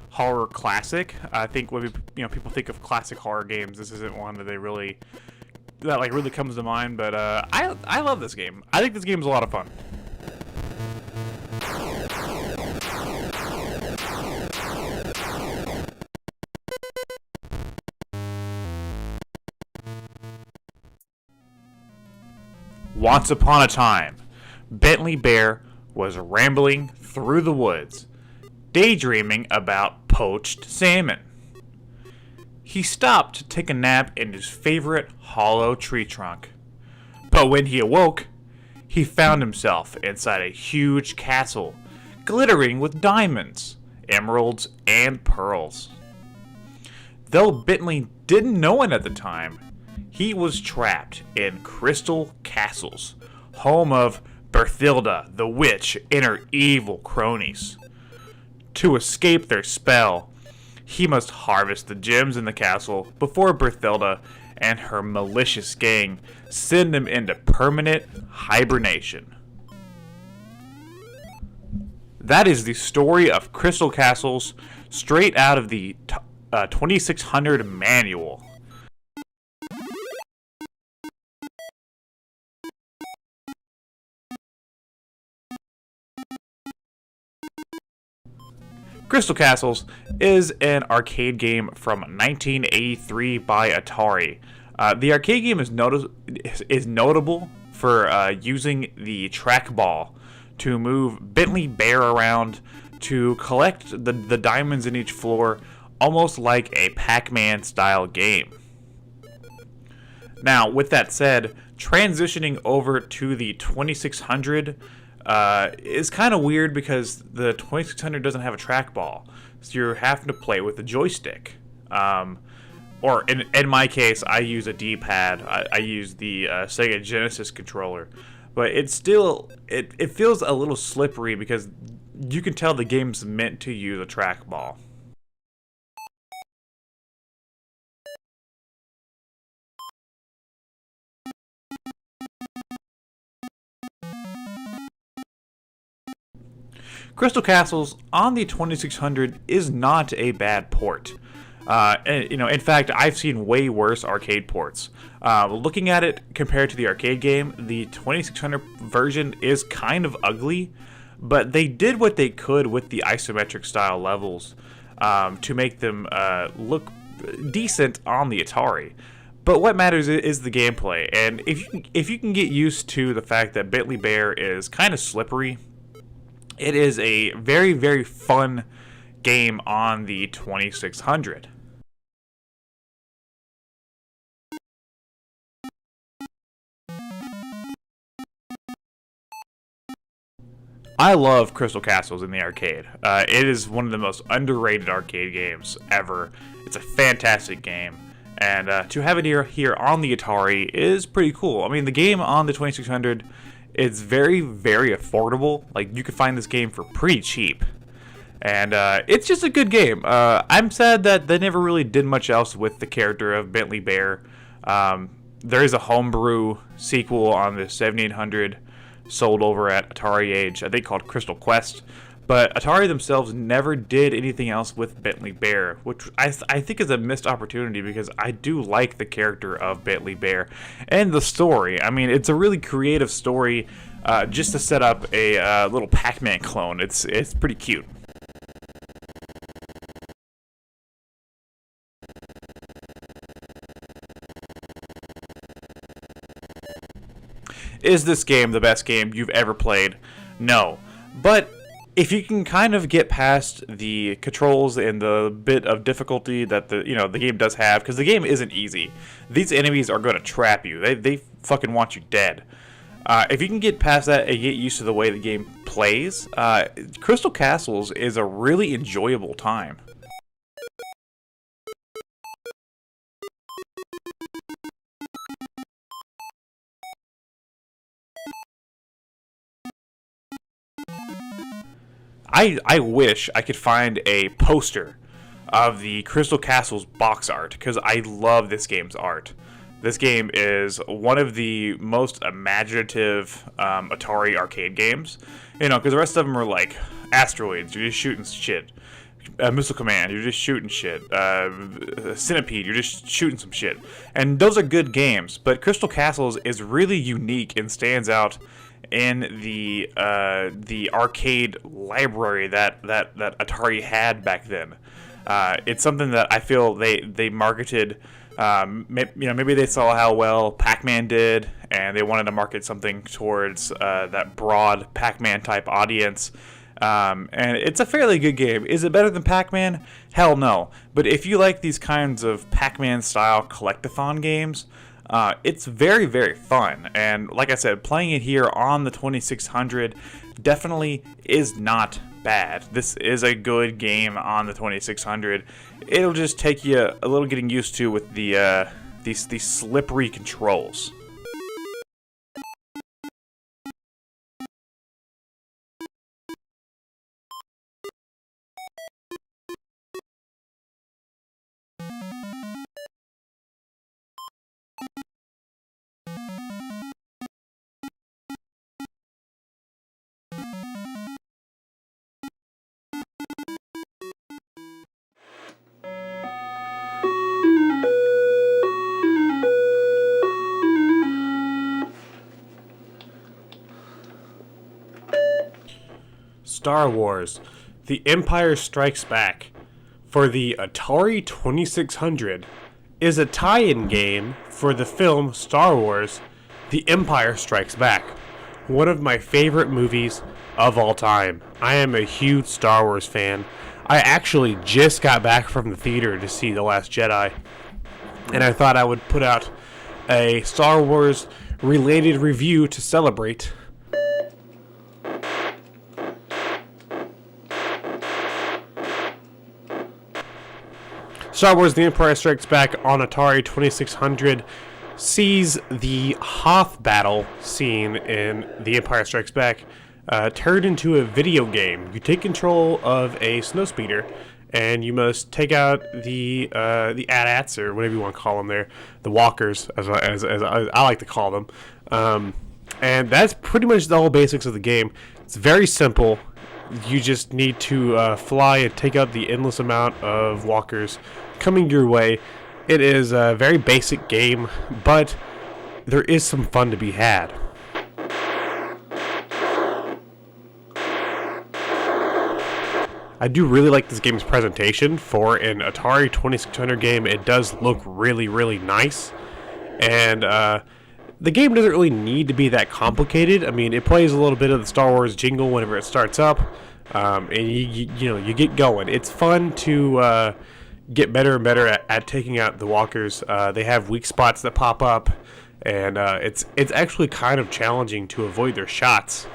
horror classic. I think when people think of classic horror games, this isn't one that really comes to mind. But I love this game. I think this game is a lot of fun. Once upon a time, Bentley Bear was rambling through the woods, daydreaming about poached salmon. He stopped to take a nap in his favorite hollow tree trunk. But when he awoke, he found himself inside a huge castle, glittering with diamonds, emeralds, and pearls. Though Bentley didn't know it at the time, he was trapped in Crystal Castles, home of Berthilda, the witch, and her evil cronies. To escape their spell, he must harvest the gems in the castle before Berthilda and her malicious gang send him into permanent hibernation. That is the story of Crystal Castles, straight out of the 2600 manual. Crystal Castles is an arcade game from 1983 by Atari. The arcade game is notable for using the trackball to move Bentley Bear around to collect the diamonds in each floor, almost like a Pac-Man style game. Now, with that said, transitioning over to the 2600 is kind of weird because the 2600 doesn't have a trackball, so you're having to play with a joystick. Or in my case, I use a D-pad. I use the Sega Genesis controller, but it feels a little slippery because you can tell the game's meant to use a trackball. Crystal Castles on the 2600 is not a bad port. In fact, I've seen way worse arcade ports. Looking at it compared to the arcade game, the 2600 version is kind of ugly, but they did what they could with the isometric style levels to make them look decent on the Atari. But what matters is the gameplay, and if you can get used to the fact that Bentley Bear is kind of slippery, it is a very, very fun game on the 2600. I love Crystal Castles in the arcade. It is one of the most underrated arcade games ever. It's a fantastic game. And to have it here on the Atari is pretty cool. I mean, the game on the 2600 is very, very affordable. Like, you can find this game for pretty cheap. And it's just a good game. I'm sad that they never really did much else with the character of Bentley Bear. There is a homebrew sequel on the 7800 sold over at Atari Age, I think called Crystal Quest. But Atari themselves never did anything else with Bentley Bear, which I think is a missed opportunity because I do like the character of Bentley Bear and the story. I mean, it's a really creative story just to set up a little Pac-Man clone. It's pretty cute. Is this game the best game you've ever played? No. But if you can kind of get past the controls and the bit of difficulty that the game does have, because the game isn't easy. These enemies are going to trap you. They fucking want you dead. If you can get past that and get used to the way the game plays, Crystal Castles is a really enjoyable time. I wish I could find a poster of the Crystal Castles box art, because I love this game's art. This game is one of the most imaginative Atari arcade games. You know, because the rest of them are like asteroids, you're just shooting shit. Missile Command, you're just shooting shit. Centipede, you're just shooting some shit. And those are good games, but Crystal Castles is really unique and stands out in the arcade library that Atari had back then. It's something that I feel they marketed. Maybe they saw how well Pac-Man did, and they wanted to market something towards that broad Pac-Man type audience. And it's a fairly good game. Is it better than Pac-Man? Hell no. But if you like these kinds of Pac-Man style collectathon games, it's very, very fun. And like I said, playing it here on the 2600 definitely is not bad. This is a good game on the 2600. It'll just take you a little getting used to with these slippery controls. Star Wars: The Empire Strikes Back for the Atari 2600 is a tie-in game for the film Star Wars: The Empire Strikes Back, one of my favorite movies of all time. I am a huge Star Wars fan. I actually just got back from the theater to see The Last Jedi, and I thought I would put out a Star Wars related review to celebrate. Star Wars: The Empire Strikes Back on Atari 2600 sees the Hoth battle scene in The Empire Strikes Back turned into a video game. You take control of a snowspeeder, and you must take out the AT-ATs, or whatever you want to call them there, the walkers, as I like to call them. And that's pretty much the whole basics of the game. It's very simple. You just need to fly and take out the endless amount of walkers coming your way. It is a very basic game, but there is some fun to be had. I do really like this game's presentation. For an Atari 2600 game, it does look really, really nice. And the game doesn't really need to be that complicated. I mean, it plays a little bit of the Star Wars jingle whenever it starts up, and you get going. It's fun to get better and better at taking out the walkers. They have weak spots that pop up, and it's actually kind of challenging to avoid their shots.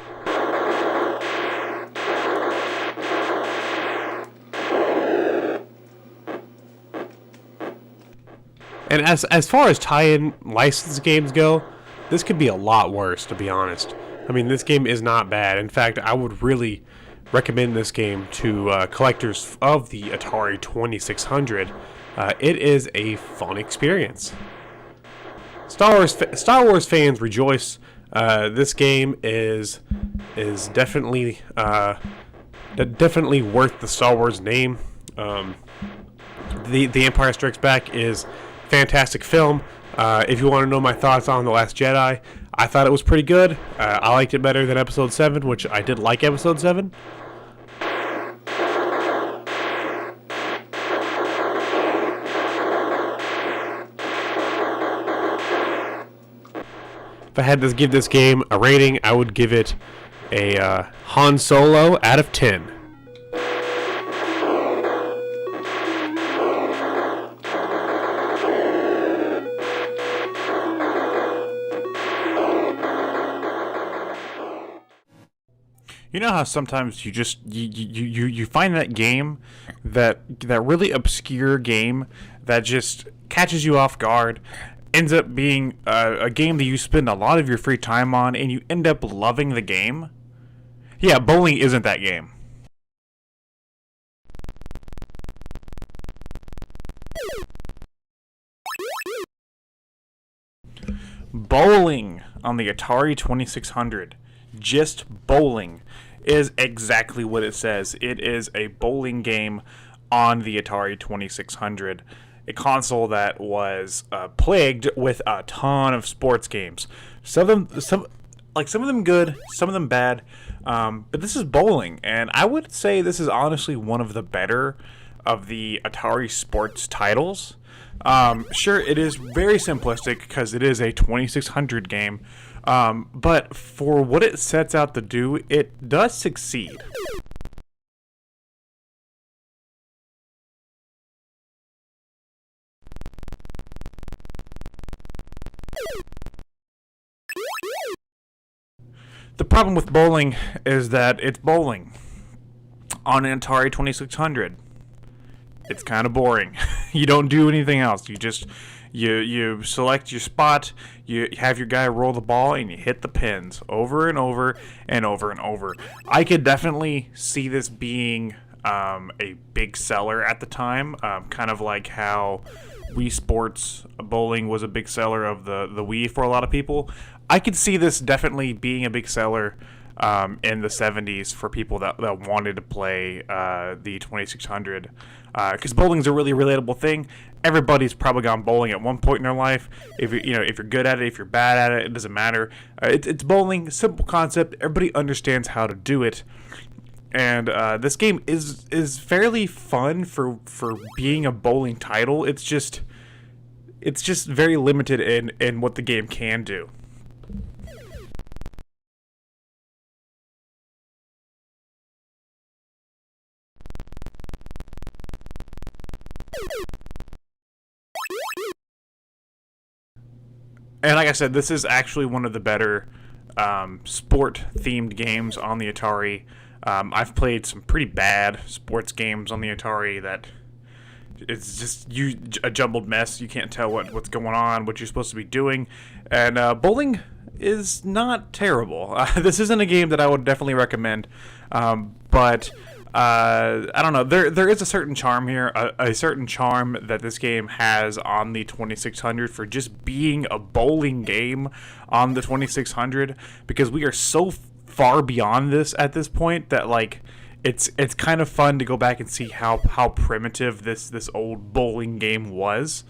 And as far as tie-in licensed games go, this could be a lot worse, to be honest. I mean, this game is not bad. In fact, I would really recommend this game to collectors of the Atari 2600. It is a fun experience. Star Wars fans rejoice. This game is definitely definitely worth the Star Wars name. The Empire Strikes Back is fantastic film. If you want to know my thoughts on The Last Jedi, I thought it was pretty good. I liked it better than Episode 7, which I did like Episode 7. If I had to give this game a rating, I would give it a Han Solo out of 10. You know how sometimes you just you find that game, that really obscure game that just catches you off guard, ends up being a game that you spend a lot of your free time on, and you end up loving the game? Yeah, bowling isn't that game. Bowling on the Atari 2600, just bowling, is exactly what it says. It is a bowling game on the Atari 2600, a console that was plagued with a ton of sports games. Some of them good, some of them bad. But this is bowling, and I would say this is honestly one of the better of the Atari sports titles. Sure, it is very simplistic because it is a 2600 game, but for what it sets out to do, it does succeed. The problem with bowling is that it's bowling on an Atari 2600. It's kind of boring. You don't do anything else. You just you select your spot, you have your guy roll the ball, and you hit the pins over and over and over and over. I could definitely see this being a big seller at the time, kind of like how Wii Sports Bowling was a big seller of the Wii for a lot of people. I could see this definitely being a big seller in the 70s for people that wanted to play the 2600, because bowling's a really relatable thing. Everybody's probably gone bowling at one point in their life. If you're good at it, if you're bad at it, it doesn't matter. It's bowling, simple concept. Everybody understands how to do it, and this game is fairly fun for being a bowling title. It's just very limited in what the game can do. And like I said, this is actually one of the better sport-themed games on the Atari. I've played some pretty bad sports games on the Atari that it's just a jumbled mess. You can't tell what's going on, what you're supposed to be doing. And bowling is not terrible. This isn't a game that I would definitely recommend, but I don't know. There is a certain charm here, a certain charm that this game has on the 2600 for just being a bowling game on the 2600, because we are so far beyond this at this point that like it's kind of fun to go back and see how primitive this old bowling game was.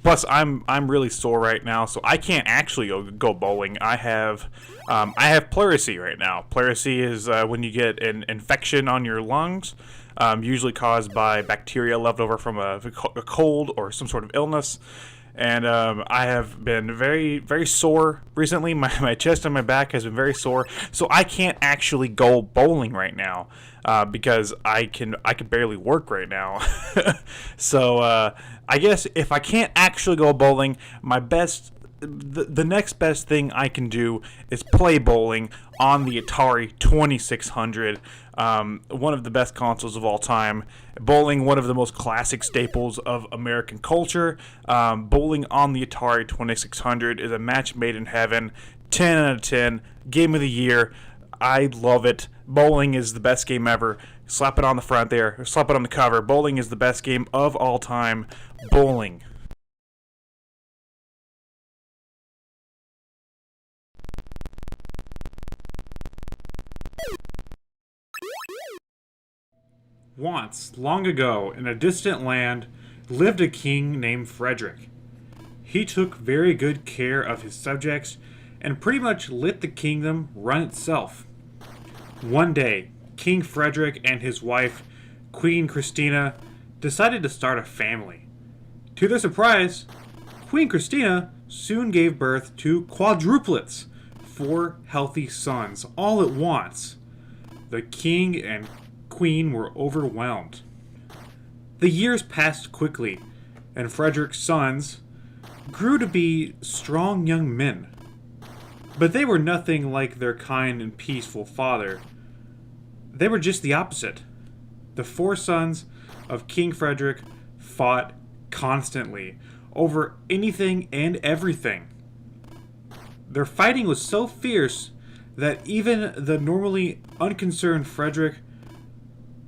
Plus, I'm really sore right now, so I can't actually go bowling. I have pleurisy right now. Pleurisy is when you get an infection on your lungs, usually caused by bacteria left over from a cold or some sort of illness. And I have been very, very sore recently. My chest and my back has been very sore, so I can't actually go bowling right now because I can barely work right now. So I guess if I can't actually go bowling, the next best thing I can do is play bowling on the Atari 2600, one of the best consoles of all time. Bowling, one of the most classic staples of American culture. Bowling on the Atari 2600 is a match made in heaven. 10 out of 10. Game of the year. I love it. Bowling is the best game ever. Slap it on the front there. Slap it on the cover. Bowling is the best game of all time. Bowling. Once, long ago, in a distant land, lived a king named Frederick. He took very good care of his subjects and pretty much let the kingdom run itself. One day, King Frederick and his wife, Queen Christina, decided to start a family. To their surprise, Queen Christina soon gave birth to quadruplets, 4 healthy sons, all at once. The king and queen were overwhelmed. The years passed quickly, and Frederick's sons grew to be strong young men. But they were nothing like their kind and peaceful father. They were just the opposite. The 4 sons of King Frederick fought constantly over anything and everything. Their fighting was so fierce that even the normally unconcerned Frederick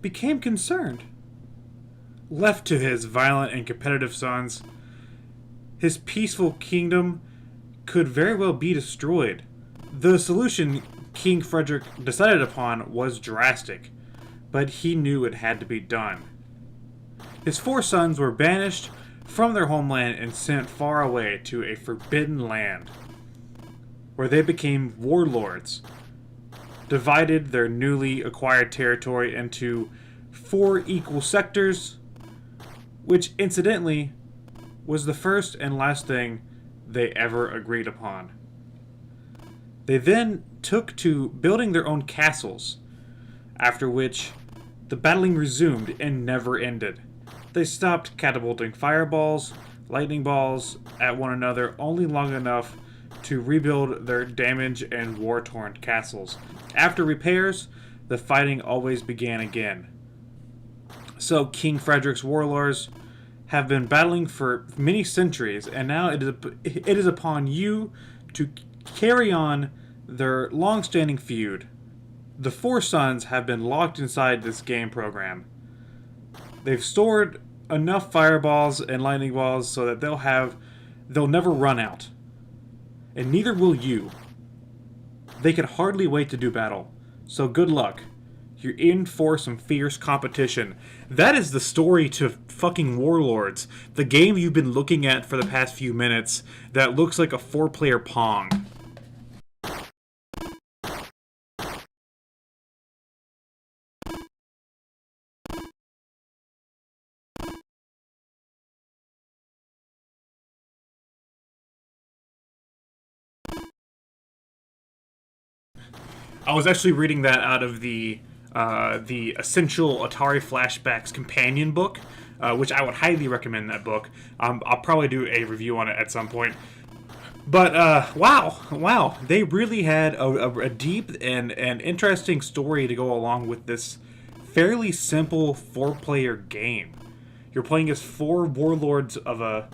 became concerned. Left to his violent and competitive sons, his peaceful kingdom could very well be destroyed. The solution King Frederick decided upon was drastic, but he knew it had to be done. His 4 sons were banished from their homeland and sent far away to a forbidden land, where they became warlords, divided their newly acquired territory into 4 equal sectors, which incidentally was the first and last thing they ever agreed upon. They then took to building their own castles, after which the battling resumed and never ended. They stopped catapulting fireballs, lightning balls at one another only long enough to rebuild their damaged and war-torn castles. After repairs, the fighting always began again. So King Frederick's warlords have been battling for many centuries, and now it is upon you to carry on their long-standing feud. The 4 sons have been locked inside this game program. They've stored enough fireballs and lightning balls so that they'll never run out. And neither will you. They can hardly wait to do battle. So good luck. You're in for some fierce competition. That is the story to fucking Warlords. The game you've been looking at for the past few minutes that looks like a 4-player Pong. I was actually reading that out of the Essential Atari Flashbacks companion book, which I would highly recommend that book. I'll probably do a review on it at some point. But wow, they really had a deep and interesting story to go along with this fairly simple 4-player game. You're playing as 4 warlords of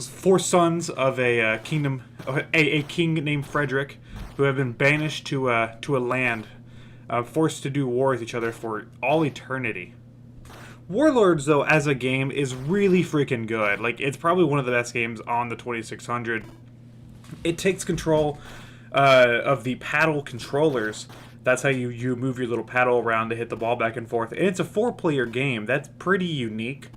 4 sons of a kingdom, a king named Frederick, who have been banished to a land, forced to do war with each other for all eternity. Warlords, though, as a game, is really freaking good. Like, it's probably one of the best games on the 2600. It takes control of the paddle controllers. That's how you move your little paddle around to hit the ball back and forth. And it's a 4-player game. That's pretty unique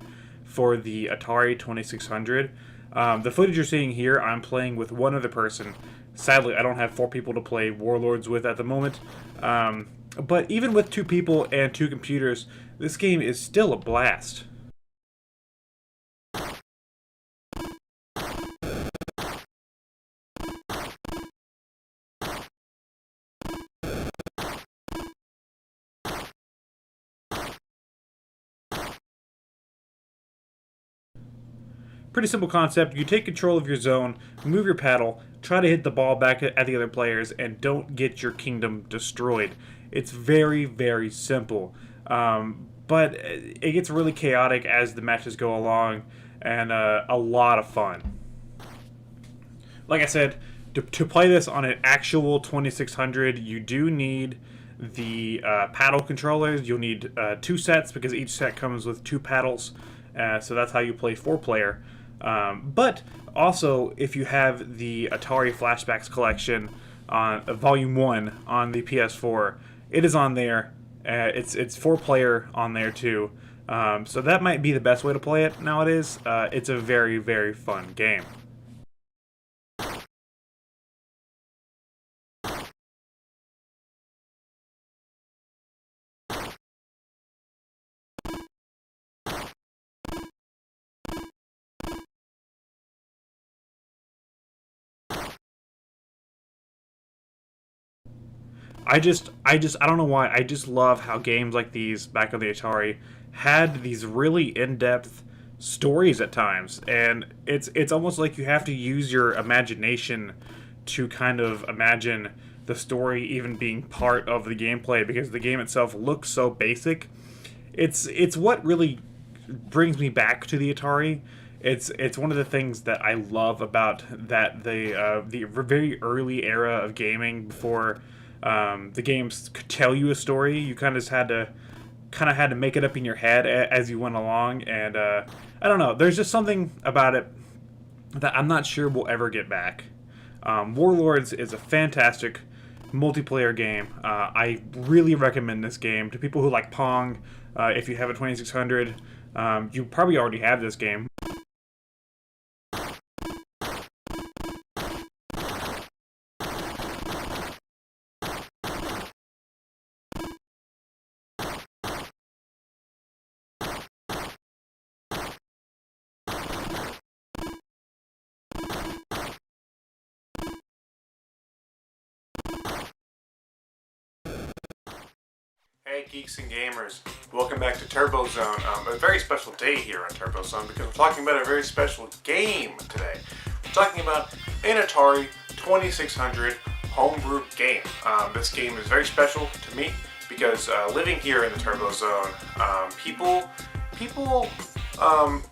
for the Atari 2600. The footage you're seeing here, I'm playing with one other person. Sadly, I don't have 4 people to play Warlords with at the moment. But even with 2 people and 2 computers, this game is still a blast. Pretty simple concept. You take control of your zone, move your paddle, try to hit the ball back at the other players, and don't get your kingdom destroyed. It's very, very simple. But it gets really chaotic as the matches go along, and a lot of fun. Like I said, to play this on an actual 2600, you do need the paddle controllers. You'll need 2 sets because each set comes with 2 paddles. So that's how you play 4-player. But also, if you have the Atari Flashbacks collection on Volume 1 on the PS4, it is on there, It's 4-player on there too, so that might be the best way to play it nowadays. It's a very, very fun game. I don't know why. I just love how games like these back on the Atari had these really in-depth stories at times, and it's almost like you have to use your imagination to kind of imagine the story even being part of the gameplay, because the game itself looks so basic. It's what really brings me back to the Atari. It's one of the things that I love about the very early era of gaming, before the games could tell you a story. You kind of had to make it up in your head as you went along, and I don't know. There's just something about it that I'm not sure we'll ever get back. Warlords is a fantastic multiplayer game. I really recommend this game to people who like Pong. If you have a 2600, you probably already have this game. Hey geeks and gamers, welcome back to Turbo Zone. A very special day here on Turbo Zone, because we're talking about a very special game today. We're talking about an Atari 2600 homebrew game. This game is very special to me because living here in the Turbo Zone, people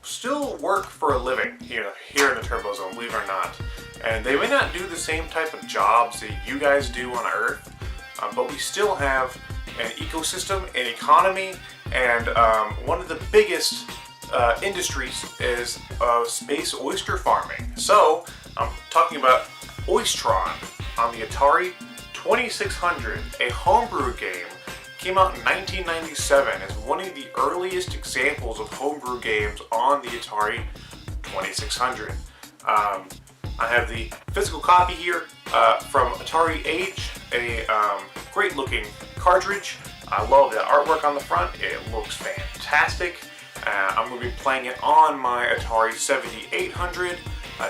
still work for a living here in the Turbo Zone, believe it or not. And they may not do the same type of jobs that you guys do on Earth, but we still have an ecosystem, an economy, and one of the biggest industries is space oyster farming. So I'm talking about Oystron on the Atari 2600, a homebrew game. Came out in 1997 as one of the earliest examples of homebrew games on the Atari 2600. I have the physical copy here from Atari Age, a great looking cartridge. I love the artwork on the front. It looks fantastic. I'm going to be playing it on my Atari 7800.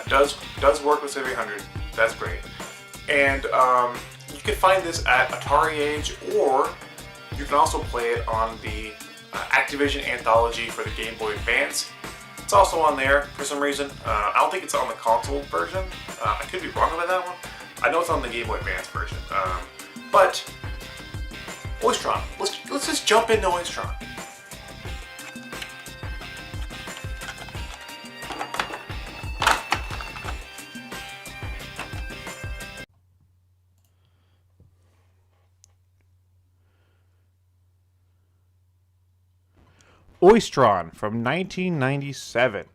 Does work with 7800. That's great. And you can find this at Atari Age, or you can also play it on the Activision Anthology for the Game Boy Advance. It's also on there for some reason. I don't think it's on the console version. I could be wrong about that one. I know it's on the Game Boy Advance version. But Oystron. Let's just jump into Oystron. Oystron from 1997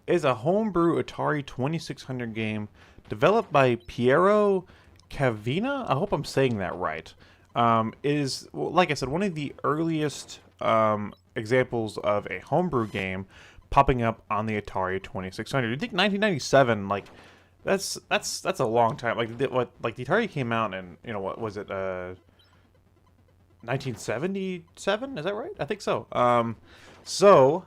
is a homebrew Atari 2600 game developed by Piero Cavina. I hope I'm saying that right. It is, like I said, one of the earliest examples of a homebrew game popping up on the Atari 2600. You think 1997, like that's a long time. Like the Atari came out in, what was it? 1977? Is that right? I think so. So,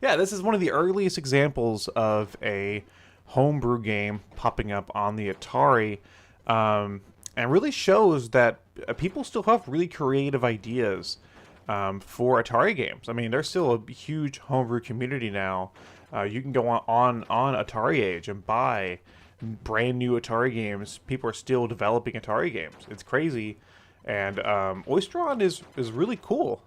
yeah, this is one of the earliest examples of a homebrew game popping up on the Atari, and really shows that people still have really creative ideas for Atari games. I mean, there's still a huge homebrew community now. You can go on Atari Age and buy brand new Atari games. People are still developing Atari games. It's crazy, and Oystron is really cool.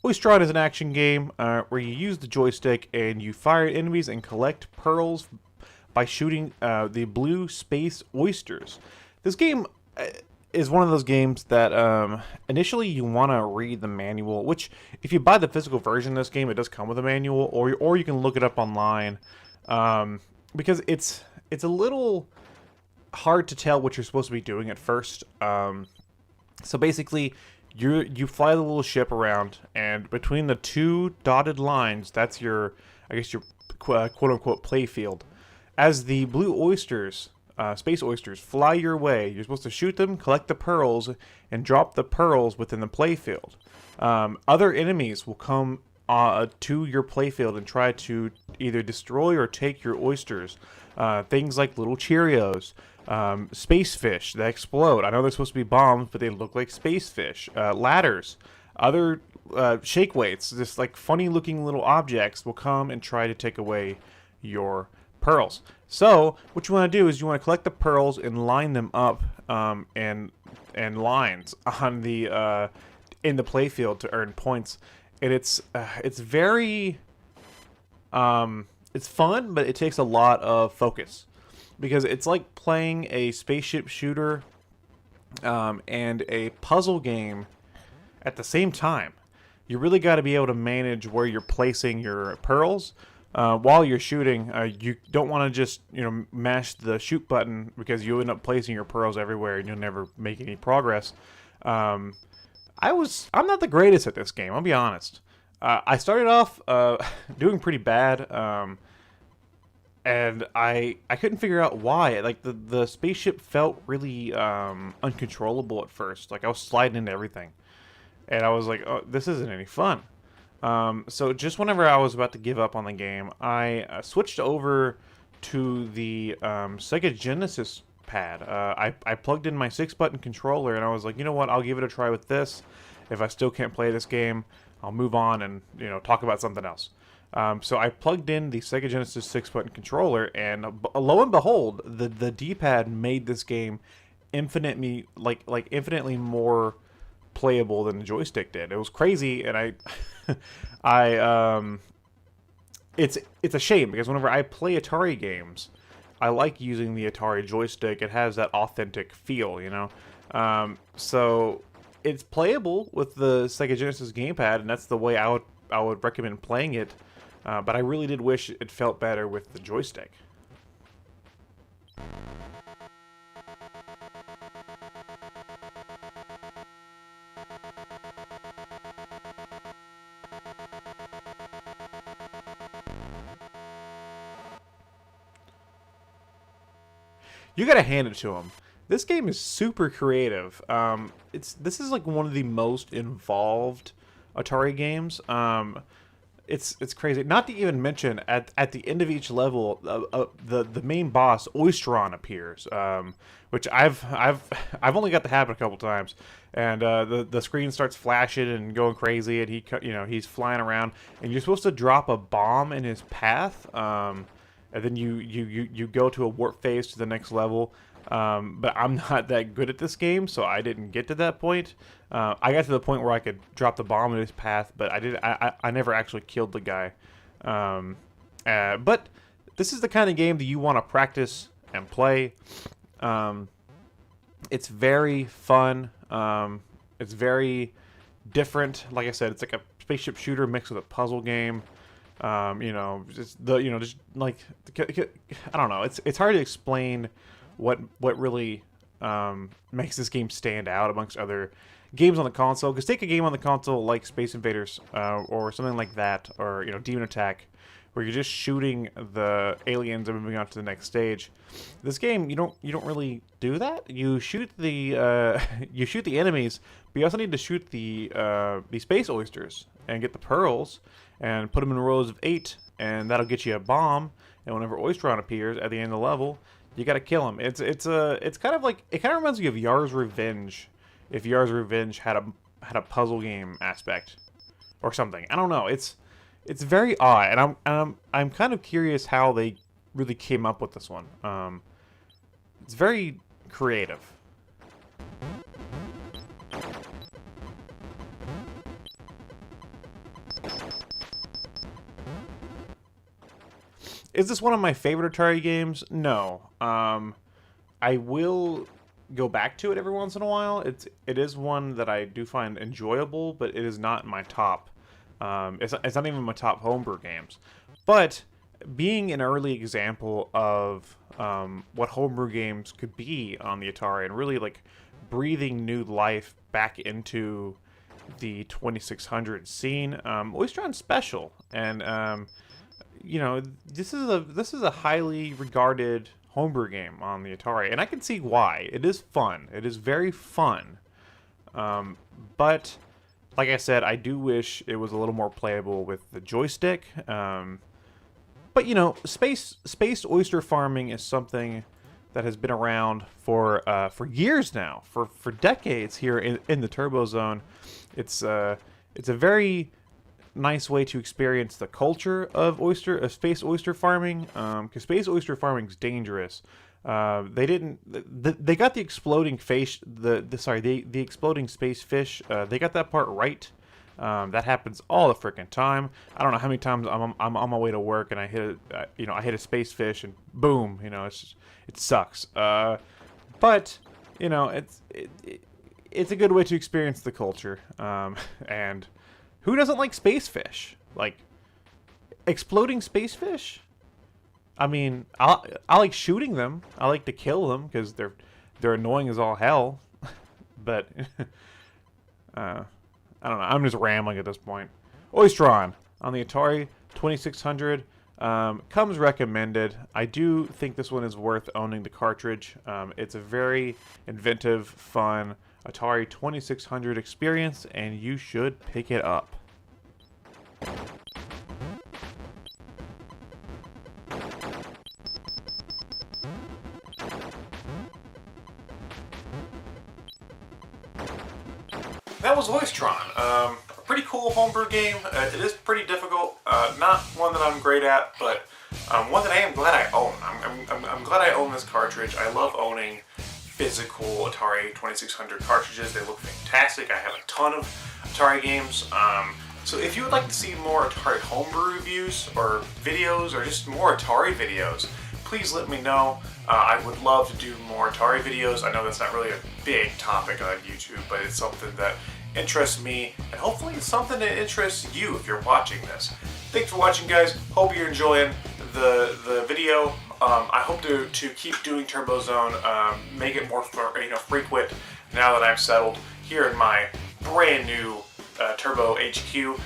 Oystron is an action game where you use the joystick and you fire at enemies and collect pearls by shooting the blue space oysters. This game is one of those games that initially you want to read the manual, which if you buy the physical version of this game, it does come with a manual, or you can look it up online, because it's a little hard to tell what you're supposed to be doing at first. So basically, you fly the little ship around, and between the two dotted lines, that's your, I guess, your quote-unquote play field. As the blue oysters, space oysters, fly your way, you're supposed to shoot them, collect the pearls, and drop the pearls within the play field. Other enemies will come to your playfield and try to either destroy or take your oysters. Things like little Cheerios, space fish that explode. I know they're supposed to be bombs, but they look like space fish. Ladders, other shake weights, just like funny looking little objects will come and try to take away your pearls. So what you want to do is you want to collect the pearls and line them up and lines on the in the playfield to earn points. And it's very it's fun, but it takes a lot of focus because it's like playing a spaceship shooter and a puzzle game at the same time. You really got to be able to manage where you're placing your pearls while you're shooting. You don't want to just mash the shoot button because you end up placing your pearls everywhere and you'll never make any progress. I'm not the greatest at this game, I'll be honest. I started off doing pretty bad, and I couldn't figure out why. Like the spaceship felt really uncontrollable at first. Like I was sliding into everything, and I was like, "Oh, this isn't any fun." So just whenever I was about to give up on the game, I switched over to the Sega Genesis pad. I plugged in my 6-button controller, and I was like, you know what? I'll give it a try with this. If I still can't play this game, I'll move on and talk about something else. So I plugged in the Sega Genesis 6-button controller, and lo and behold, the D-pad made this game infinitely more playable than the joystick did. It was crazy, and it's a shame because whenever I play Atari games, I like using the Atari joystick. It has that authentic feel, so it's playable with the Sega Genesis gamepad, and that's the way I would recommend playing it. But I really did wish it felt better with the joystick. You gotta hand it to him. This game is super creative. This is like one of the most involved Atari games. It's crazy. Not to even mention at the end of each level, the main boss Oystron appears, which I've only got to happen a couple times, and the screen starts flashing and going crazy, and he's flying around, and you're supposed to drop a bomb in his path, and then you go to a warp phase to the next level. But I'm not that good at this game, so I didn't get to that point. I got to the point where I could drop the bomb in his path, but I never actually killed the guy. But this is the kind of game that you want to practice and play. It's very fun. It's very different. Like I said, it's like a spaceship shooter mixed with a puzzle game. I don't know. It's hard to explain what really makes this game stand out amongst other games on the console. Because take a game on the console like Space Invaders or something like that, or Demon Attack, where you're just shooting the aliens and moving on to the next stage. This game, you don't really do that. You shoot the enemies, but you also need to shoot the space oysters and get the pearls and put them in rows of 8, and that'll get you a bomb. And whenever Oystron appears at the end of the level, you gotta kill him. It's kind of like, it kind of reminds me of Yars Revenge, if Yars Revenge had a puzzle game aspect or something. I don't know. It's very odd, and I'm kind of curious how they really came up with this one. It's very creative. Is this one of my favorite Atari games? No. I will go back to it every once in a while. It is one that I do find enjoyable, but it is not my top. It's not even my top homebrew games. But being an early example of what homebrew games could be on the Atari, and really like breathing new life back into the 2600 scene, Oystron's special, and this is a highly regarded homebrew game on the Atari, and I can see why. It is fun. It is very fun, but like I said, I do wish it was a little more playable with the joystick. But space oyster farming is something that has been around for years now, for decades here in the Turbo Zone. It's a very nice way to experience the culture of space oyster farming, because space oyster farming is dangerous. They got the exploding fish, the exploding space fish. They got that part right. That happens all the freaking time. I don't know how many times I'm on my way to work and I hit I hit a space fish and boom, it sucks. But it's a good way to experience the culture. And who doesn't like space fish? Like exploding space fish? I mean, I like shooting them. I like to kill them because they're annoying as all hell. But I don't know. I'm just rambling at this point. Oystron on the Atari 2600 comes recommended. I do think this one is worth owning the cartridge. It's a very inventive, fun Atari 2600 experience, and you should pick it up. That was Oystron. A pretty cool homebrew game. It is pretty difficult. Not one that I'm great at, but one that I am glad I own. I'm glad I own this cartridge. I love owning physical Atari 2600 cartridges. They look fantastic. I have a ton of Atari games. So if you would like to see more Atari homebrew reviews or videos or just more Atari videos, please let me know. I would love to do more Atari videos. I know that's not really a big topic on YouTube, but it's something that interests me, and hopefully it's something that interests you if you're watching this. Thanks for watching, guys. Hope you're enjoying the video. I hope to keep doing Turbo Zone, make it more frequent now that I'm settled here in my brand new Turbo HQ.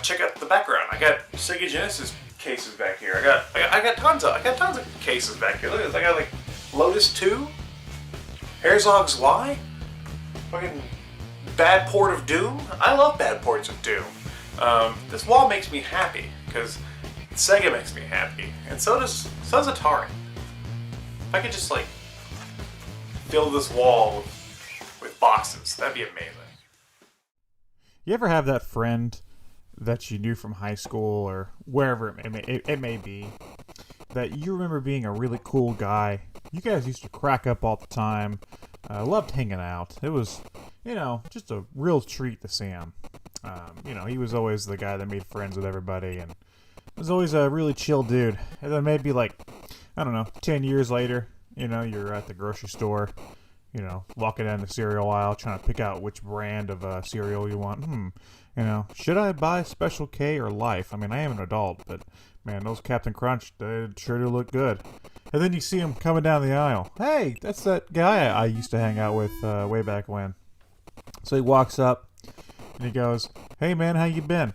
Check out the background. I got Sega Genesis cases back here. I got tons of cases back here. Look at this. I got like Lotus 2, Herzog's Y, fucking Bad Port of Doom. I love Bad Ports of Doom. This wall makes me happy because Sega makes me happy, and so does Atari. If I could just like fill this wall with boxes, that'd be amazing. You ever have that friend that you knew from high school or wherever it may be, that you remember being a really cool guy? You guys used to crack up all the time. Loved hanging out. It was, just a real treat to see him. He was always the guy that made friends with everybody, and was always a really chill dude. And then maybe 10 years later, you're at the grocery store, walking down the cereal aisle trying to pick out which brand of cereal you want. Should I buy Special K or Life? I mean, I am an adult, but man, those Captain Crunch, they sure do look good. And then you see him coming down the aisle. Hey, that's that guy I used to hang out with way back when. So he walks up and he goes, "Hey man, how you been?"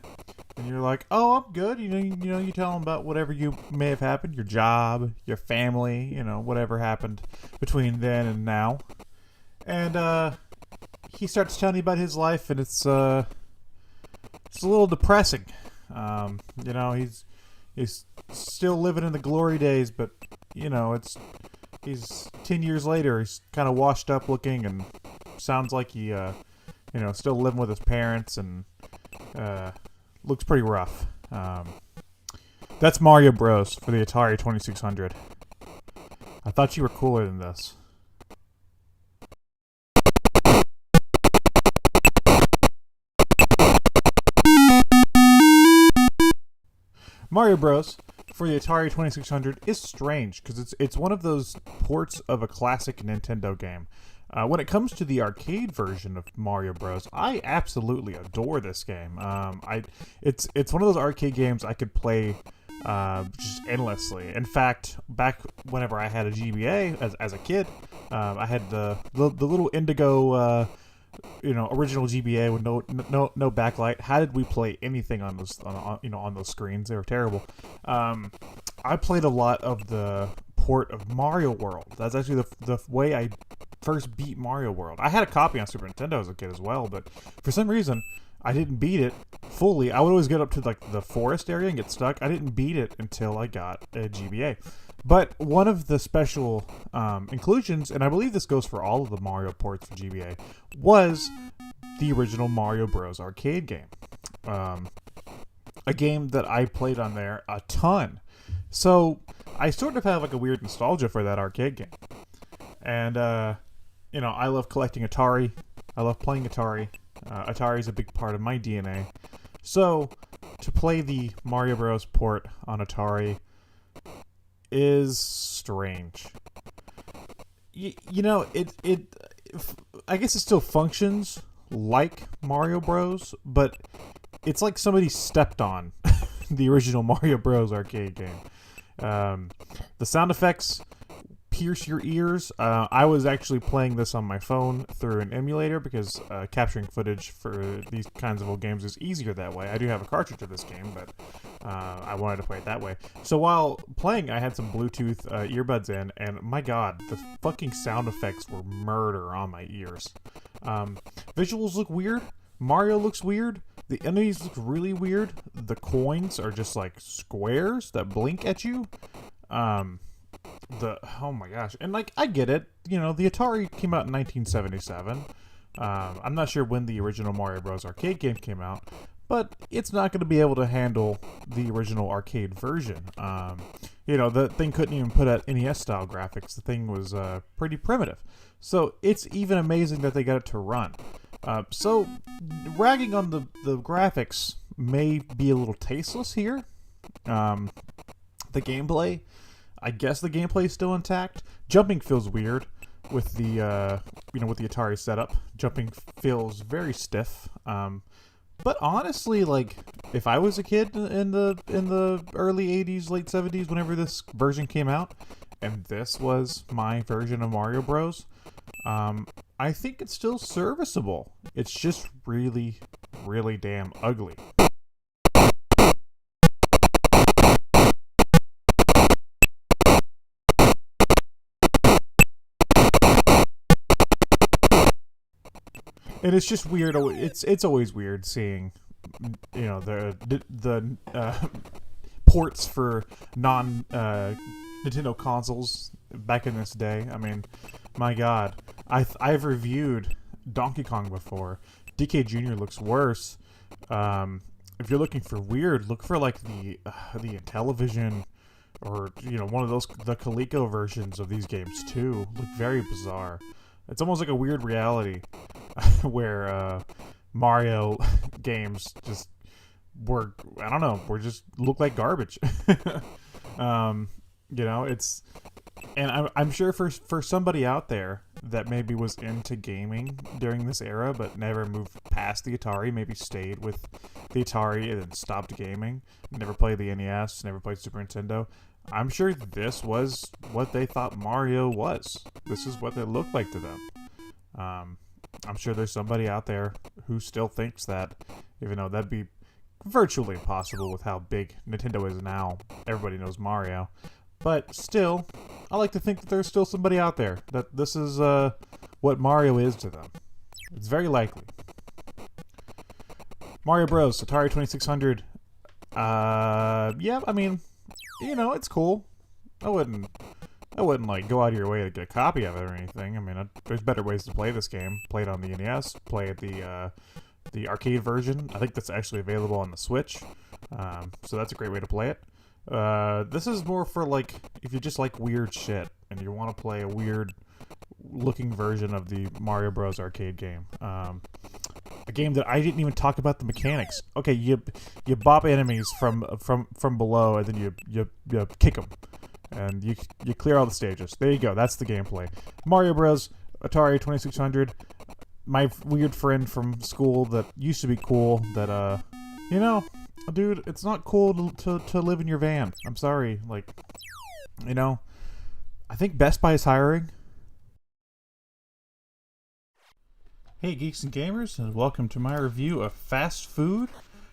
And you're like, "Oh, I'm good." You tell him about whatever you may have happened, your job, your family, whatever happened between then and now. And he starts telling you about his life, and it's a little depressing. He's still living in the glory days, but he's 10 years later. He's kind of washed up looking, and sounds like he still living with his parents, and looks pretty rough. That's Mario Bros. For the Atari 2600. I thought you were cooler than this. Mario Bros. For the Atari 2600 is strange because it's one of those ports of a classic Nintendo game. When it comes to the arcade version of Mario Bros, I absolutely adore this game. It's one of those arcade games I could play just endlessly. In fact, back whenever I had a GBA as a kid, I had the little Indigo original GBA with no backlight. How did we play anything on those on those screens? They were terrible. I played a lot of the port of Mario World. That's actually the way I first beat Mario World. I had a copy on Super Nintendo as a kid as well, but for some reason I didn't beat it fully. I would always get up to like the forest area and get stuck. I didn't beat it until I got a GBA. But one of the special inclusions, and I believe this goes for all of the Mario ports for GBA, was the original Mario Bros. Arcade game. A game that I played on there a ton. So I sort of have like a weird nostalgia for that arcade game. And, I love collecting Atari. I love playing Atari. Atari is a big part of my DNA. So to play the Mario Bros. Port on Atari is strange. I guess it still functions like Mario Bros, but it's like somebody stepped on the original Mario Bros. Arcade game. The sound effects pierce your ears. I was actually playing this on my phone through an emulator because capturing footage for these kinds of old games is easier that way. I do have a cartridge of this game, but I wanted to play it that way. So while playing, I had some Bluetooth earbuds in, and my god, the fucking sound effects were murder on my ears. Visuals look weird. Mario looks weird. The enemies look really weird. The coins are just like squares that blink at you. Oh my gosh. And like, I get it. The Atari came out in 1977. I'm not sure when the original Mario Bros. Arcade game came out, but it's not going to be able to handle the original arcade version. The thing couldn't even put out NES-style graphics. The thing was pretty primitive. So it's even amazing that they got it to run. So ragging on the graphics may be a little tasteless here. The gameplay, I guess the gameplay is still intact. Jumping feels weird with the with the Atari setup. Jumping feels very stiff. But honestly, like, if I was a kid in the early 80s, late 70s, whenever this version came out, and this was my version of Mario Bros, I think it's still serviceable. It's just really, really damn ugly. And it's just weird. It's always weird seeing, the ports for non Nintendo consoles back in this day. I mean, my God, I've reviewed Donkey Kong before. DK Jr. looks worse. If you're looking for weird, look for like the Intellivision or one of those the Coleco versions of these games too. Look very bizarre. It's almost like a weird reality where Mario games just were just look like garbage. It's, and I'm sure for somebody out there that maybe was into gaming during this era but never moved past the Atari, maybe stayed with the Atari and then stopped gaming, never played the NES, never played Super Nintendo, I'm sure this was what they thought Mario was. This is what it looked like to them. I'm sure there's somebody out there who still thinks that, even though that'd be virtually impossible with how big Nintendo is now. Everybody knows Mario. But still, I like to think that there's still somebody out there that this is what Mario is to them. It's very likely. Mario Bros. Atari 2600. Yeah, I mean, it's cool. I wouldn't like go out of your way to get a copy of it or anything. I mean, there's better ways to play this game. Play it on the NES. Play it the arcade version. I think that's actually available on the Switch. So that's a great way to play it. This is more for like if you just like weird shit and you want to play a weird looking version of the Mario Bros. Arcade game. A game that I didn't even talk about the mechanics. Okay, you bop enemies from below and then you kick them. And you clear all the stages. There you go. That's the gameplay. Mario Bros. Atari 2600. My weird friend from school that used to be cool. That you know, dude, it's not cool to live in your van. I'm sorry. Like, you know, I think Best Buy is hiring. Hey geeks and gamers, and welcome to my review of fast food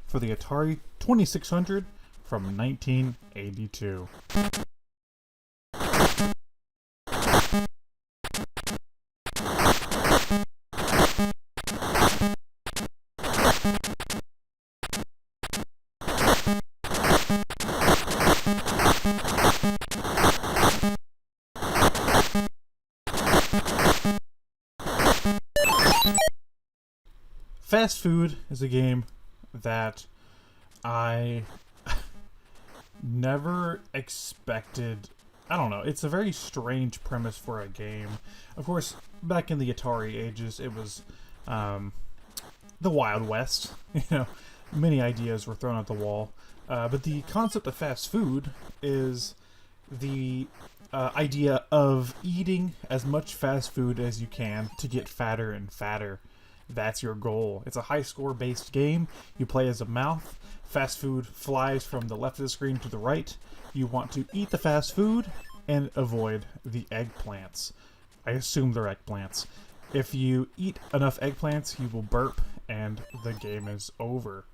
for the Atari 2600 from 1982. Fast Food is a game that I never expected. I don't know. It's a very strange premise for a game. Of course, back in the Atari ages, it was the Wild West. You know, many ideas were thrown at the wall. But the concept of fast food is the idea of eating as much fast food as you can to get fatter and fatter. That's your goal. It's a high score based game. You play as a mouth. Fast food flies from the left of the screen to the right. You want to eat the fast food and avoid the eggplants. I assume they're eggplants. If you eat enough eggplants, you will burp and the game is over.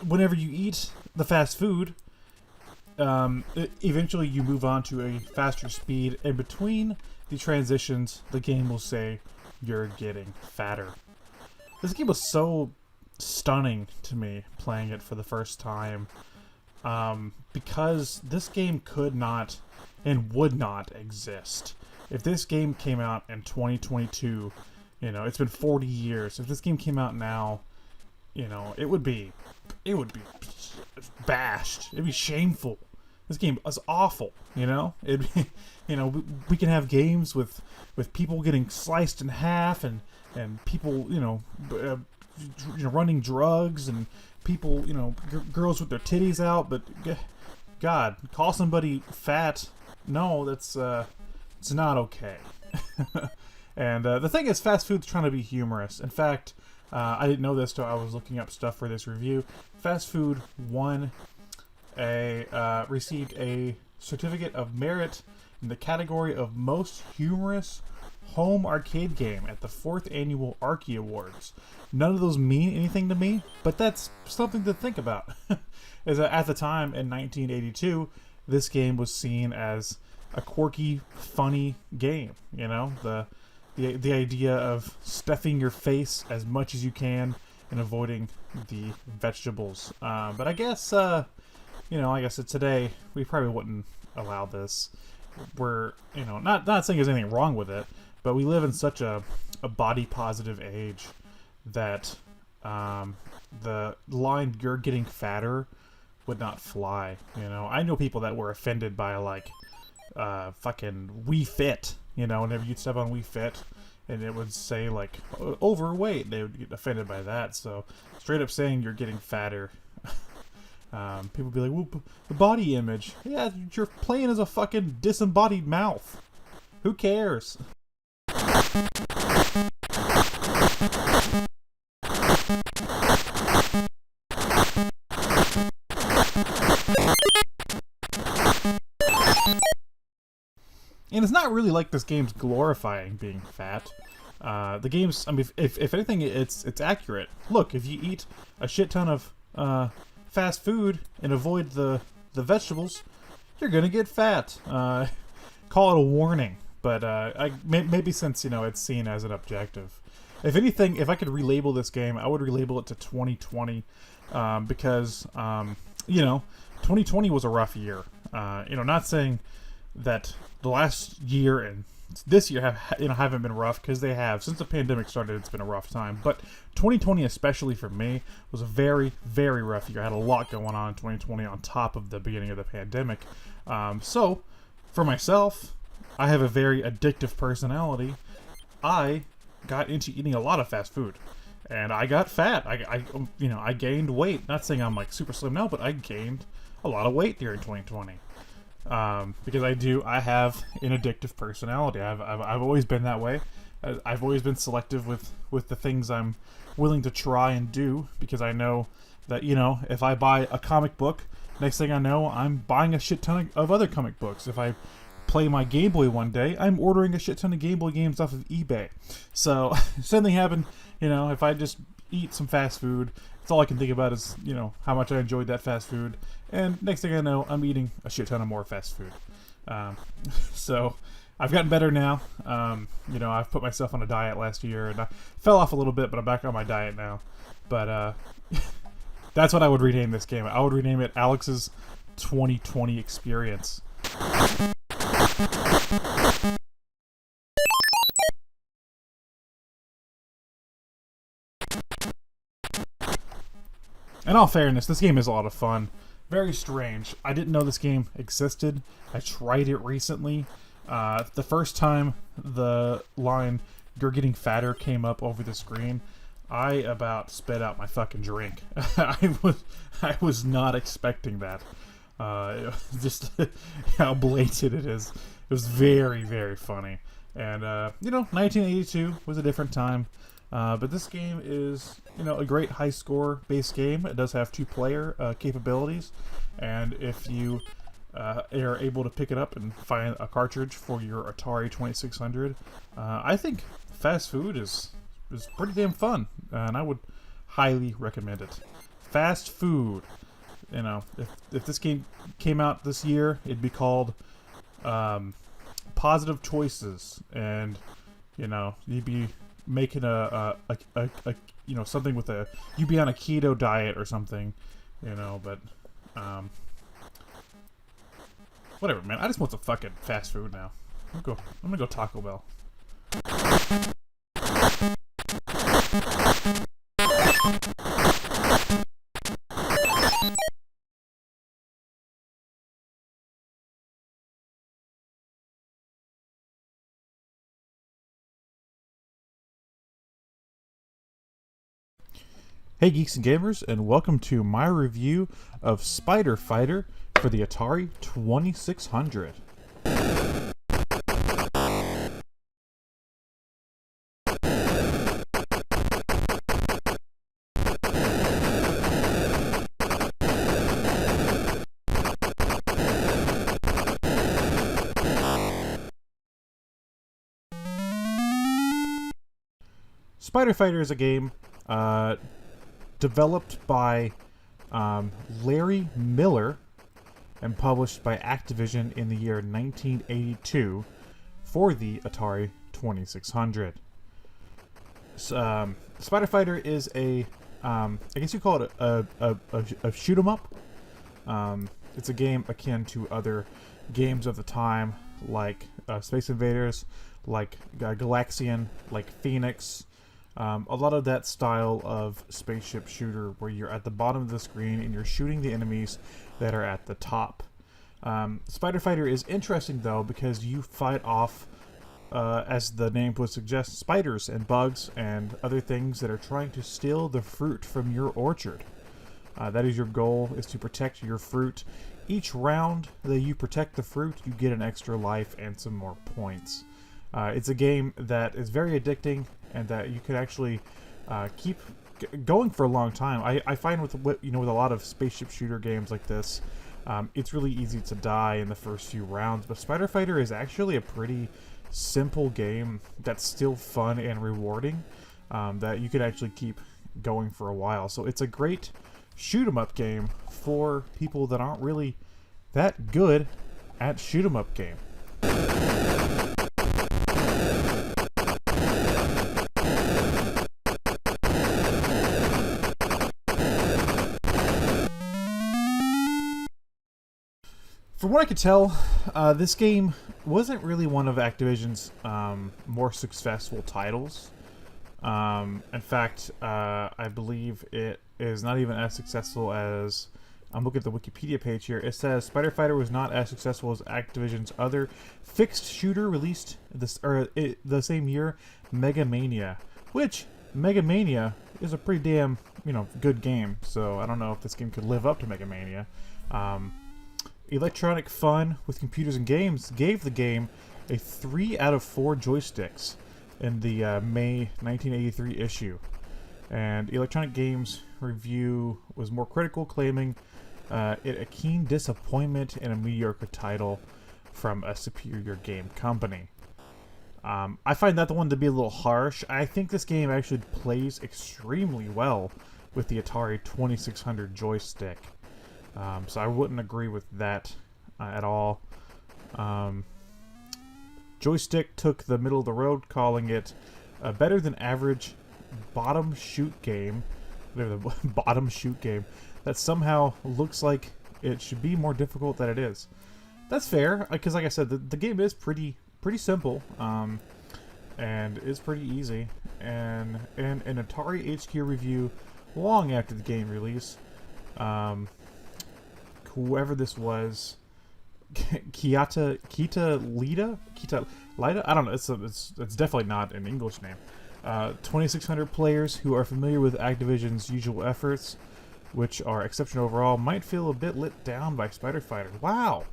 Whenever you eat the fast food, eventually you move on to a faster speed, and between the transitions, the game will say you're getting fatter. This game was so stunning to me playing it for the first time, because this game could not and would not exist. If this game came out in 2022, you know, it's been 40 years. If this game came out now, you know, it would be bashed. It'd be shameful. This game is awful, you know? It'd be, you know, we can have games with people getting sliced in half and people, you know, running drugs and people, you know, girls with their titties out, but God, call somebody fat. No, that's it's not okay. And the thing is, fast food's trying to be humorous. In fact, I didn't know this till I was looking up stuff for this review. Fast food received a certificate of merit in the category of most humorous home arcade game at the 4th annual Archie Awards. None of those mean anything to me, but that's something to think about. As at the time in 1982, this game was seen as a quirky, funny game. You know, the idea of stuffing your face as much as you can and avoiding the vegetables. But I guess you know, like I said, today we probably wouldn't allow this. We're, you know, not saying there's anything wrong with it, but we live in such a body positive age that the line "you're getting fatter" would not fly. You know, I know people that were offended by like fucking We Fit. You know, whenever you'd step on We Fit and it would say like overweight, they would get offended by that. So straight up saying you're getting fatter. People would be like, well, the body image. Yeah, you're playing as a fucking disembodied mouth. Who cares? And it's not really like this game's glorifying being fat. The game's, I mean, if anything, it's accurate. Look, if you eat a shit ton of fast food and avoid the vegetables, you're gonna get fat. Call it a warning, but maybe since, you know, it's seen as an objective. If anything, if I could relabel this game, I would relabel it to 2020, because you know, 2020 was a rough year. You know, not saying that the last year and this year haven't been rough, because they have. Since the pandemic started, it's been a rough time. But 2020, especially for me, was a very, very rough year. I had a lot going on in 2020 on top of the beginning of the pandemic. So, for myself, I have a very addictive personality. I got into eating a lot of fast food, and I got fat. I gained weight. Not saying I'm like super slim now, but I gained a lot of weight during 2020. because I have an addictive personality. I've always been that way. I've always been selective with the things I'm willing to try and do, because I know that, you know, if I buy a comic book, next thing I know, I'm buying a shit ton of other comic books. If I play my Game Boy one day, I'm ordering a shit ton of Game Boy games off of eBay. So, something happened, you know, if I just eat some fast food, it's all I can think about is, you know, how much I enjoyed that fast food. And next thing I know, I'm eating a shit ton of more fast food. So, I've gotten better now. You know, I've put myself on a diet last year, and I fell off a little bit, but I'm back on my diet now. But, that's what I would rename this game. I would rename it Alex's 2020 Experience. In all fairness, this game is a lot of fun. Very strange. I didn't know this game existed. I tried it recently. The first time the line "You're getting fatter" came up over the screen, I about spit out my fucking drink. I was not expecting that. Just how blatant it is. It was very, very funny. And, you know, 1982 was a different time. But this game is, you know, a great high score based game. It does have 2-player capabilities. And if you are able to pick it up and find a cartridge for your Atari 2600, I think Fast Food is pretty damn fun. And I would highly recommend it. Fast Food. You know, if this game came out this year, it'd be called Positive Choices, and you know, you'd be making a you know, something with you'd be on a keto diet or something, you know. But whatever, man. I just want some fucking fast food now. I'm gonna go Taco Bell. Hey geeks and gamers, and welcome to my review of Spider Fighter for the Atari 2600. Spider Fighter is a game developed by Larry Miller and published by Activision in the year 1982 for the Atari 2600. Spider Fighter is I guess you call it a shoot 'em up. It's a game akin to other games of the time, like Space Invaders, like Galaxian, like Phoenix. A lot of that style of spaceship shooter where you're at the bottom of the screen and you're shooting the enemies that are at the top. Spider Fighter is interesting though because you fight off, as the name would suggest, spiders and bugs and other things that are trying to steal the fruit from your orchard. That is your goal, is to protect your fruit. Each round that you protect the fruit, you get an extra life and some more points. It's a game that is very addicting and that you could actually keep going for a long time. I find with a lot of spaceship shooter games like this, it's really easy to die in the first few rounds. But Spider Fighter is actually a pretty simple game that's still fun and rewarding, that you could actually keep going for a while. So it's a great shoot 'em up game for people that aren't really that good at shoot 'em up game. From what I could tell, this game wasn't really one of Activision's more successful titles. In fact, I believe it is not even as successful as... I'm looking at the Wikipedia page here. It says Spider Fighter was not as successful as Activision's other fixed shooter released the same year, Mega Mania. Which, Mega Mania is a pretty damn, good game. So I don't know if this game could live up to Mega Mania. Electronic Fun with Computers and Games gave the game a 3 out of 4 joysticks in the May 1983 issue. And Electronic Games review was more critical, claiming it a keen disappointment in a mediocre title from a superior game company. I find that the one to be a little harsh. I think this game actually plays extremely well with the Atari 2600 joystick. So I wouldn't agree with that at all. Joystick took the middle of the road, calling it a better than average bottom shoot game. The bottom shoot game that somehow looks like it should be more difficult than it is. That's fair, because like I said, the game is pretty simple, and is pretty easy. And in an Atari HQ review, long after the game release, whoever this was, Kita Lida? I don't know. It's definitely not an English name. 2,600 players who are familiar with Activision's usual efforts, which are exceptional overall, might feel a bit let down by Spider Fighter. Wow.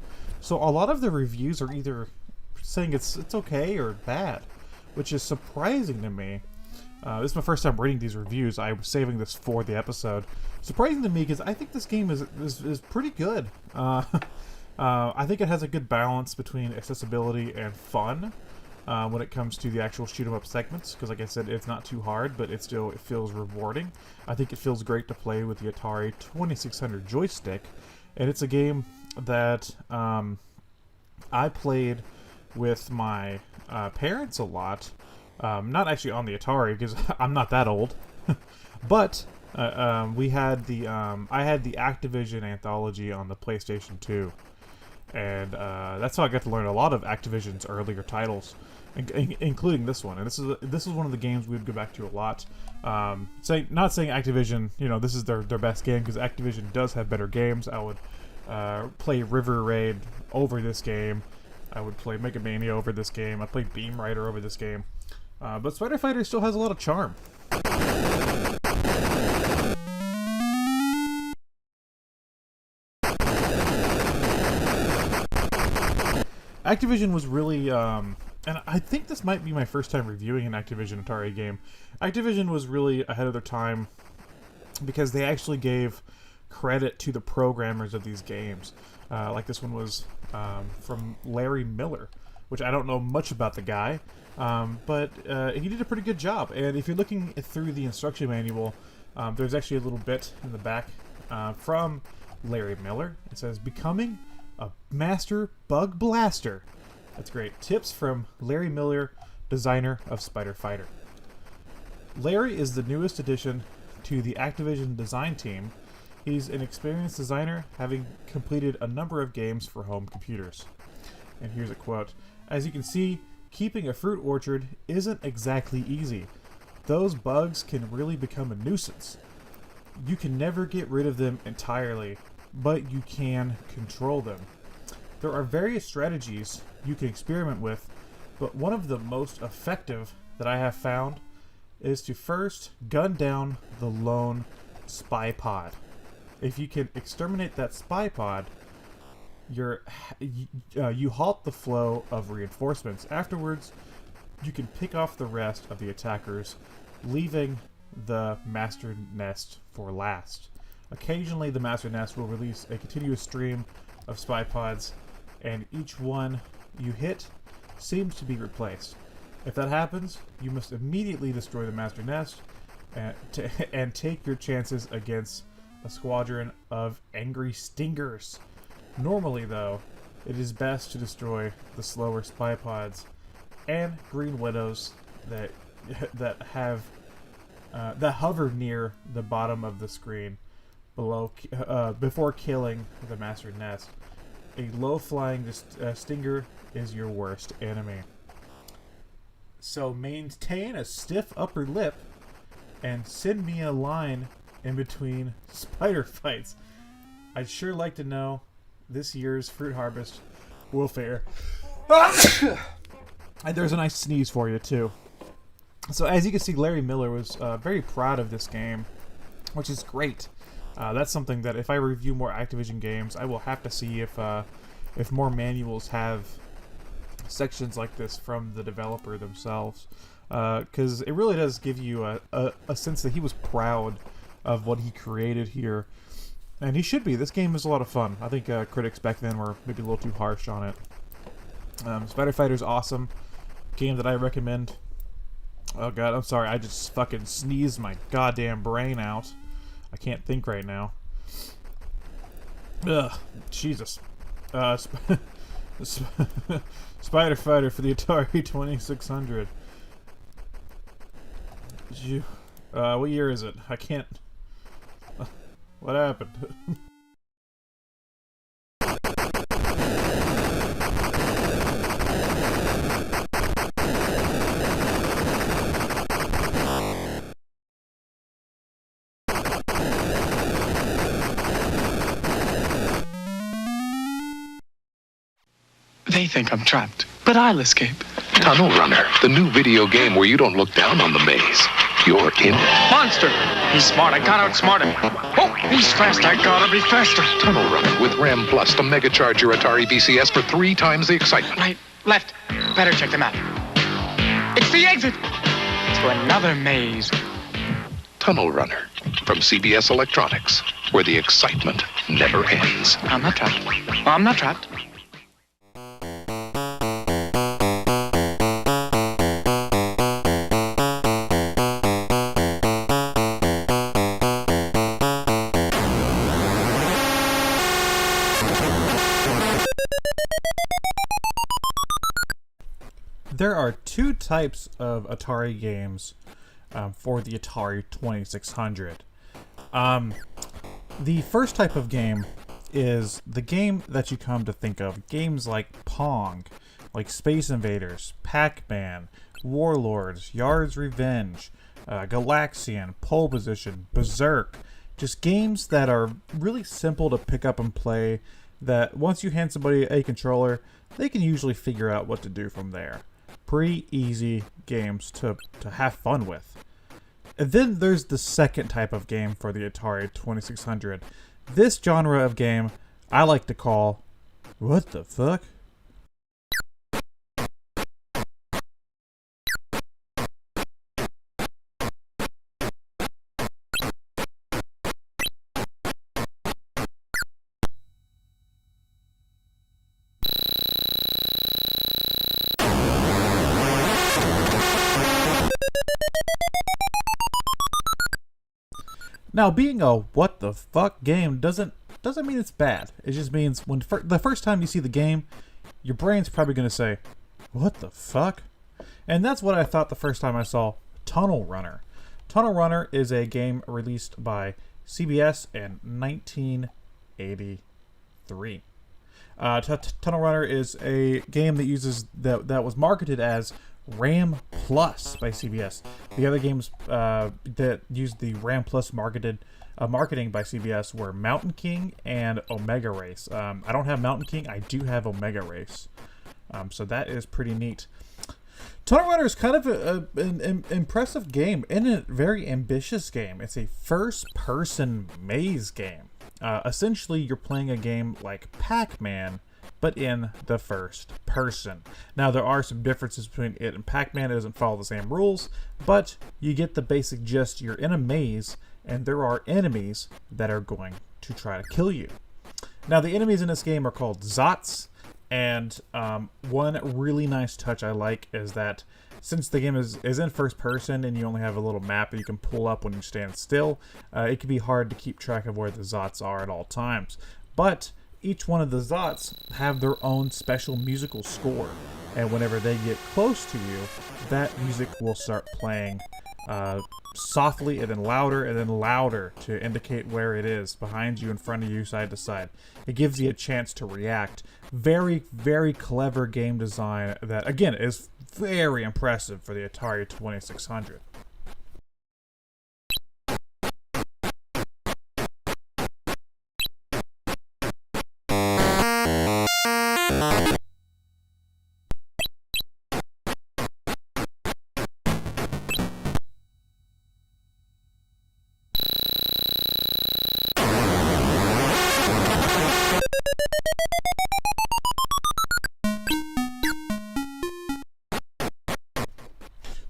So a lot of the reviews are either saying it's okay or bad, which is surprising to me. This is my first time reading these reviews. I was saving this for the episode. Surprising to me because I think this game is pretty good. I think it has a good balance between accessibility and fun when it comes to the actual shoot 'em up segments. Because like I said, it's not too hard, but it feels rewarding. I think it feels great to play with the Atari 2600 joystick, and it's a game that I played with my parents a lot. Not actually on the Atari because I'm not that old, but we had I had the Activision anthology on the PlayStation 2, and that's how I got to learn a lot of Activision's earlier titles, including this one. And this is one of the games we would go back to a lot. Not saying Activision, this is their best game, because Activision does have better games. I would play River Raid over this game. I would play Mega Mania over this game. I'd play Beam Rider over this game. But Spider Fighter still has a lot of charm. Activision was really, and I think this might be my first time reviewing an Activision Atari game. Activision was really ahead of their time because they actually gave credit to the programmers of these games. Like this one was from Larry Miller, which I don't know much about the guy, but he did a pretty good job. And if you're looking through the instruction manual, there's actually a little bit in the back from Larry Miller. It says, "Becoming a Master Bug Blaster." That's great. Tips from Larry Miller, designer of Spider Fighter. Larry is the newest addition to the Activision design team. He's an experienced designer, having completed a number of games for home computers. And here's a quote. "As you can see, keeping a fruit orchard isn't exactly easy. Those bugs can really become a nuisance. You can never get rid of them entirely, but you can control them. There are various strategies you can experiment with, but one of the most effective that I have found is to first gun down the lone spy pod. If you can exterminate that spy pod, you halt the flow of reinforcements. Afterwards, you can pick off the rest of the attackers, leaving the master nest for last. Occasionally, the master nest will release a continuous stream of spy pods, and each one you hit seems to be replaced. If that happens, you must immediately destroy the master nest and take your chances against a squadron of angry stingers. Normally, though, it is best to destroy the slower spy pods and green widows that hover near the bottom of the screen before killing the master nest. A low-flying stinger is your worst enemy. So maintain a stiff upper lip and send me a line in between spider fights. I'd sure like to know this year's fruit harvest will fare." And there's a nice sneeze for you too. So as you can see, Larry Miller was very proud of this game, which is great. That's something that if I review more Activision games, I will have to see if more manuals have sections like this from the developer themselves, because it really does give you a sense that he was proud of what he created here, and he should be. This game is a lot of fun. I think critics back then were maybe a little too harsh on it. Spider Fighter's awesome. Game that I recommend. Oh god, I'm sorry, I just fucking sneezed my goddamn brain out. I can't think right now. Ugh, Jesus. Spider Fighter for the Atari 2600. What year is it? I can't... What happened? They think I'm trapped, but I'll escape. Tunnel Runner, the new video game where you don't look down on the maze. You're in it. Monster! He's smart, I gotta outsmart him. Oh, he's fast, I gotta be faster. Tunnel Runner with RAM Plus, the mega charger Atari VCS for 3 times the excitement. Right, left. Better check the map. It's the exit to another maze. Tunnel Runner from CBS Electronics, where the excitement never ends. I'm not trapped. I'm not trapped. There are two types of Atari games for the Atari 2600. The first type of game is the game that you come to think of. Games like Pong, like Space Invaders, Pac-Man, Warlords, Yars Revenge, Galaxian, Pole Position, Berserk. Just games that are really simple to pick up and play, that once you hand somebody a controller, they can usually figure out what to do from there. Pretty easy games to have fun with. And then there's the second type of game for the Atari 2600. This genre of game I like to call, what the fuck? Now, being a what the fuck game doesn't mean it's bad. It just means when the first time you see the game, your brain's probably going to say, what the fuck? And that's what I thought the first time I saw Tunnel Runner. Tunnel Runner is a game released by CBS in 1983. Tunnel Runner is a game that uses that was marketed as RAM Plus by CBS. The other games that used the RAM Plus marketing by CBS were Mountain King and Omega Race. I don't have Mountain King. I do have Omega Race. So that is pretty neat. Tunnel Runner is kind of an impressive game and a very ambitious game. It's a first-person maze game. Essentially, you're playing a game like Pac-Man, but in the first person. Now, there are some differences between it and Pac-Man. It doesn't follow the same rules, but you get the basic gist. You're in a maze, and there are enemies that are going to try to kill you. Now, the enemies in this game are called Zots, and one really nice touch I like is that since the game is in first person and you only have a little map that you can pull up when you stand still, it can be hard to keep track of where the Zots are at all times. But each one of the Zots have their own special musical score, and whenever they get close to you, that music will start playing softly and then louder to indicate where it is, behind you, in front of you, side to side. It gives you a chance to react. Very, very clever game design that, again, is very impressive for the Atari 2600.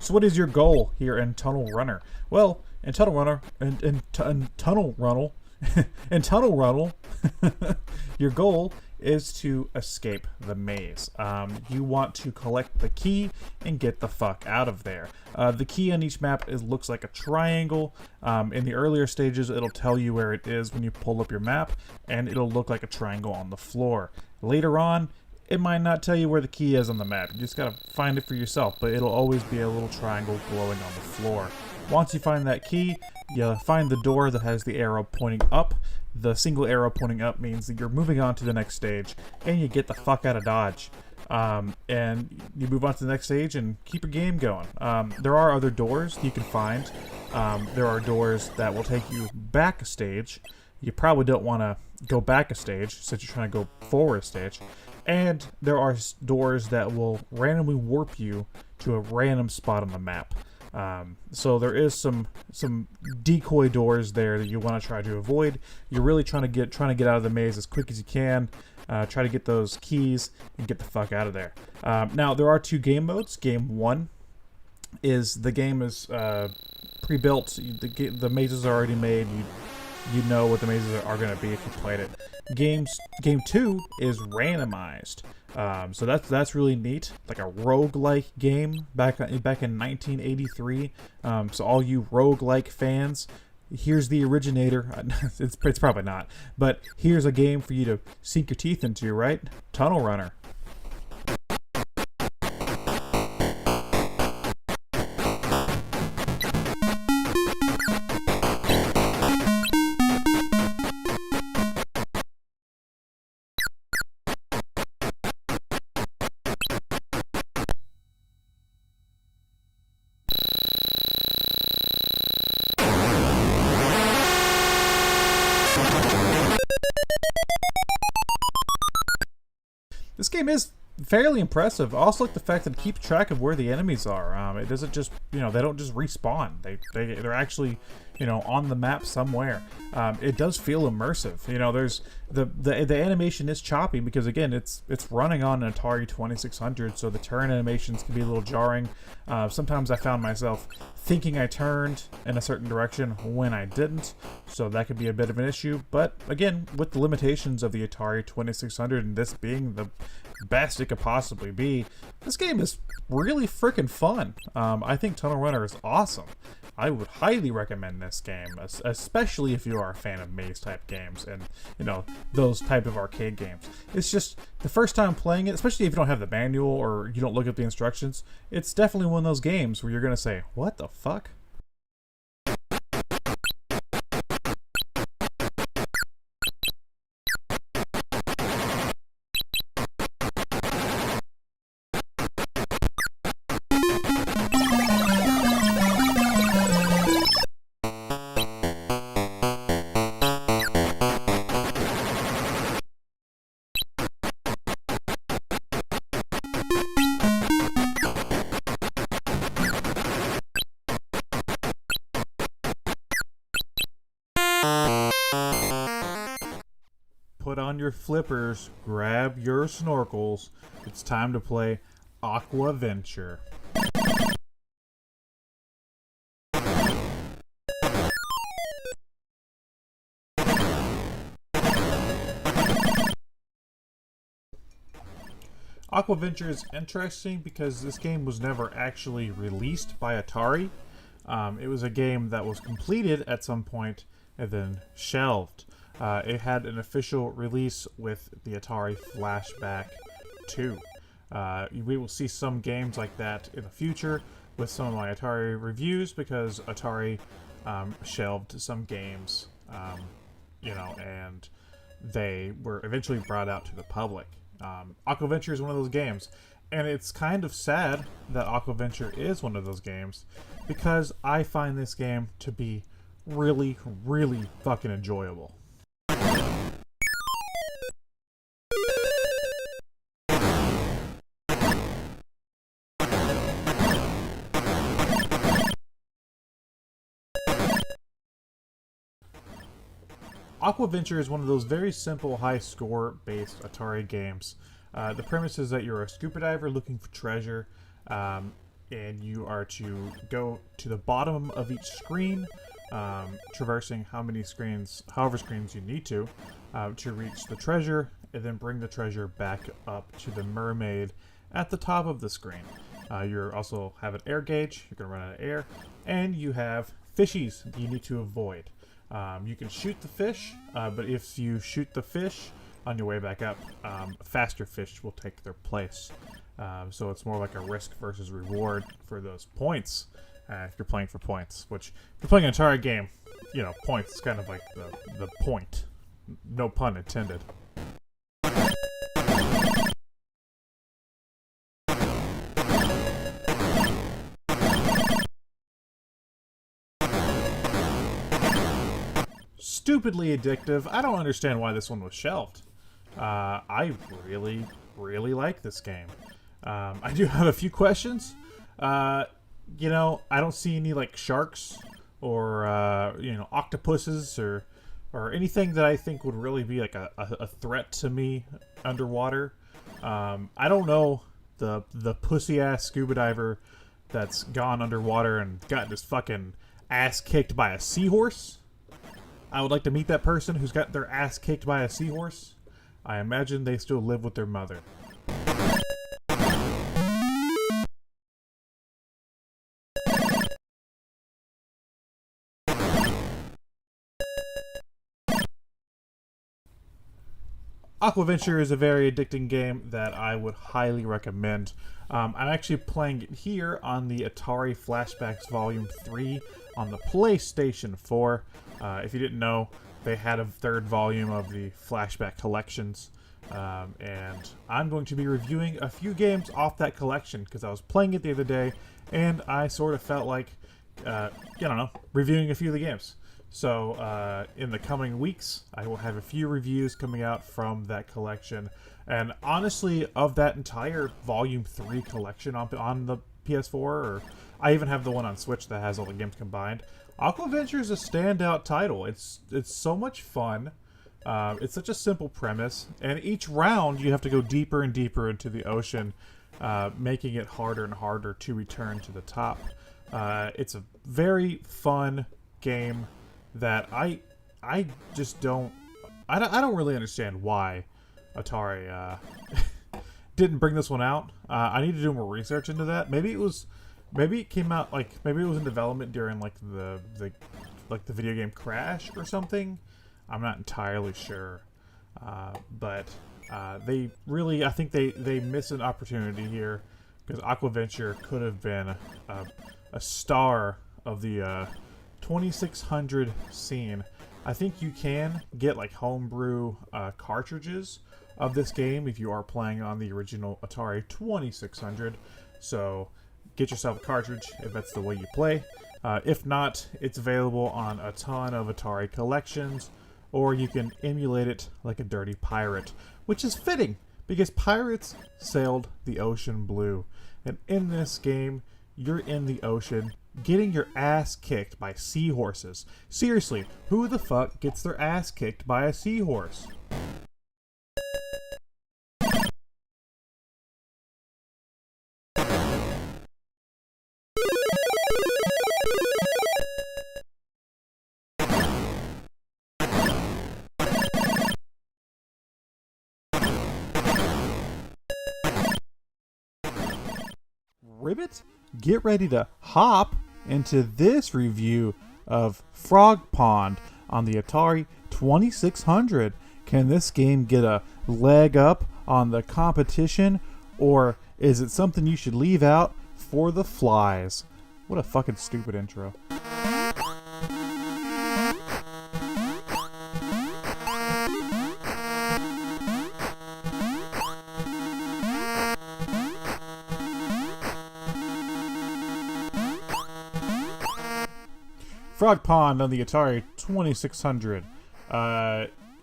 So what is your goal here in Tunnel Runner? Well, in Tunnel Runner, in Tunnel Runnel, in Tunnel Runnel, your goal is to escape the maze. You want to collect the key and get the fuck out of there. The key on each map looks like a triangle. In the earlier stages, it'll tell you where it is when you pull up your map, and it'll look like a triangle on the floor. Later on, it might not tell you where the key is on the map. You just gotta find it for yourself, but it'll always be a little triangle glowing on the floor. Once you find that key, you find the door that has the arrow pointing up. The single arrow pointing up means that you're moving on to the next stage, and you get the fuck out of Dodge. And you move on to the next stage and keep your game going. There are other doors you can find. There are doors that will take you back a stage. You probably don't want to go back a stage since you're trying to go forward a stage. And there are doors that will randomly warp you to a random spot on the map. So there is some decoy doors there that you want to try to avoid. You're really trying to get out of the maze as quick as you can. Try to get those keys and get the fuck out of there. Now there are 2 game modes. Game 1 is the game is pre-built. The mazes are already made. You know what the mazes are going to be if you played it. Game 2 is randomized. So that's really neat, like a roguelike game back in 1983. So all you roguelike fans, here's the originator. It's probably not, but here's a game for you to sink your teeth into, right? Tunnel Runner. This game is fairly impressive. I also like the fact that it keeps track of where the enemies are. It doesn't just, they don't just respawn. They're actually, on the map somewhere. It does feel immersive. There's the animation is choppy because again, it's running on an Atari 2600, so the turn animations can be a little jarring. Sometimes I found myself thinking I turned in a certain direction when I didn't, so that could be a bit of an issue. But again, with the limitations of the Atari 2600 and this being the best it could possibly be, this game is really freaking fun. I think Tunnel Runner is awesome. I would highly recommend this game, especially if you are a fan of maze type games and those type of arcade games. It's just the first time playing it, especially if you don't have the manual or you don't look at the instructions, it's definitely one of those games where you're gonna say, what the fuck? Put on your flippers, grab your snorkels. It's time to play Aquaventure. Aquaventure is interesting because this game was never actually released by Atari. It was a game that was completed at some point and then shelved. It had an official release with the Atari Flashback 2. We will see some games like that in the future with some of my Atari reviews because Atari shelved some games, and they were eventually brought out to the public. Aquaventure is one of those games, and it's kind of sad that Aquaventure is one of those games because I find this game to be really, really fucking enjoyable. Aquaventure is one of those very simple high-score based Atari games. The premise is that you're a scuba diver looking for treasure, and you are to go to the bottom of each screen, traversing however screens you need to reach the treasure, and then bring the treasure back up to the mermaid at the top of the screen. You also have an air gauge. You're going to run out of air, and you have fishies that you need to avoid. You can shoot the fish, but if you shoot the fish on your way back up, faster fish will take their place. So it's more like a risk versus reward for those points, if you're playing for points. Which, if you're playing an Atari game, you know, points is kind of like the point. No pun intended. Stupidly addictive. I don't understand why this one was shelved. I really, really like this game. I do have a few questions. You know, I don't see any like sharks or you know, octopuses or anything that I think would really be like a threat to me underwater. I don't know the pussy ass scuba diver that's gone underwater and got his fucking ass kicked by a seahorse. I would like to meet that person who's got their ass kicked by a seahorse. I imagine they still live with their mother. Aquaventure is a very addicting game that I would highly recommend. I'm actually playing it here on the Atari Flashbacks Volume 3 on the PlayStation 4. If you didn't know, they had a third volume of the Flashback collections. And I'm going to be reviewing a few games off that collection because I was playing it the other day and I sort of felt like, I don't know, reviewing a few of the games. So in the coming weeks, I will have a few reviews coming out from that collection. And honestly, of that entire Volume 3 collection on the PS4, or I even have the one on Switch that has all the games combined, Aquaventure is a standout title. It's so much fun. It's such a simple premise, and each round you have to go deeper and deeper into the ocean, making it harder and harder to return to the top. It's a very fun game that I just don't really understand why Atari didn't bring this one out. I need to do more research into that. Maybe it came out maybe it was in development during like the video game Crash or something. I'm not entirely sure, but they really, I think they missed an opportunity here because Aquaventure could have been a star of the 2600 scene. I think you can get like homebrew cartridges of this game if you are playing on the original Atari 2600. So get yourself a cartridge if that's the way you play. If not, it's available on a ton of Atari collections, or you can emulate it like a dirty pirate, which is fitting because pirates sailed the ocean blue. And in this game, you're in the ocean getting your ass kicked by seahorses. Seriously, who the fuck gets their ass kicked by a seahorse? Ribbit, get ready to hop into this review of Frog Pond on the Atari 2600. Can this game get a leg up on the competition, or is it something you should leave out for the flies? What a fucking stupid intro. Frog Pond on the Atari 2600.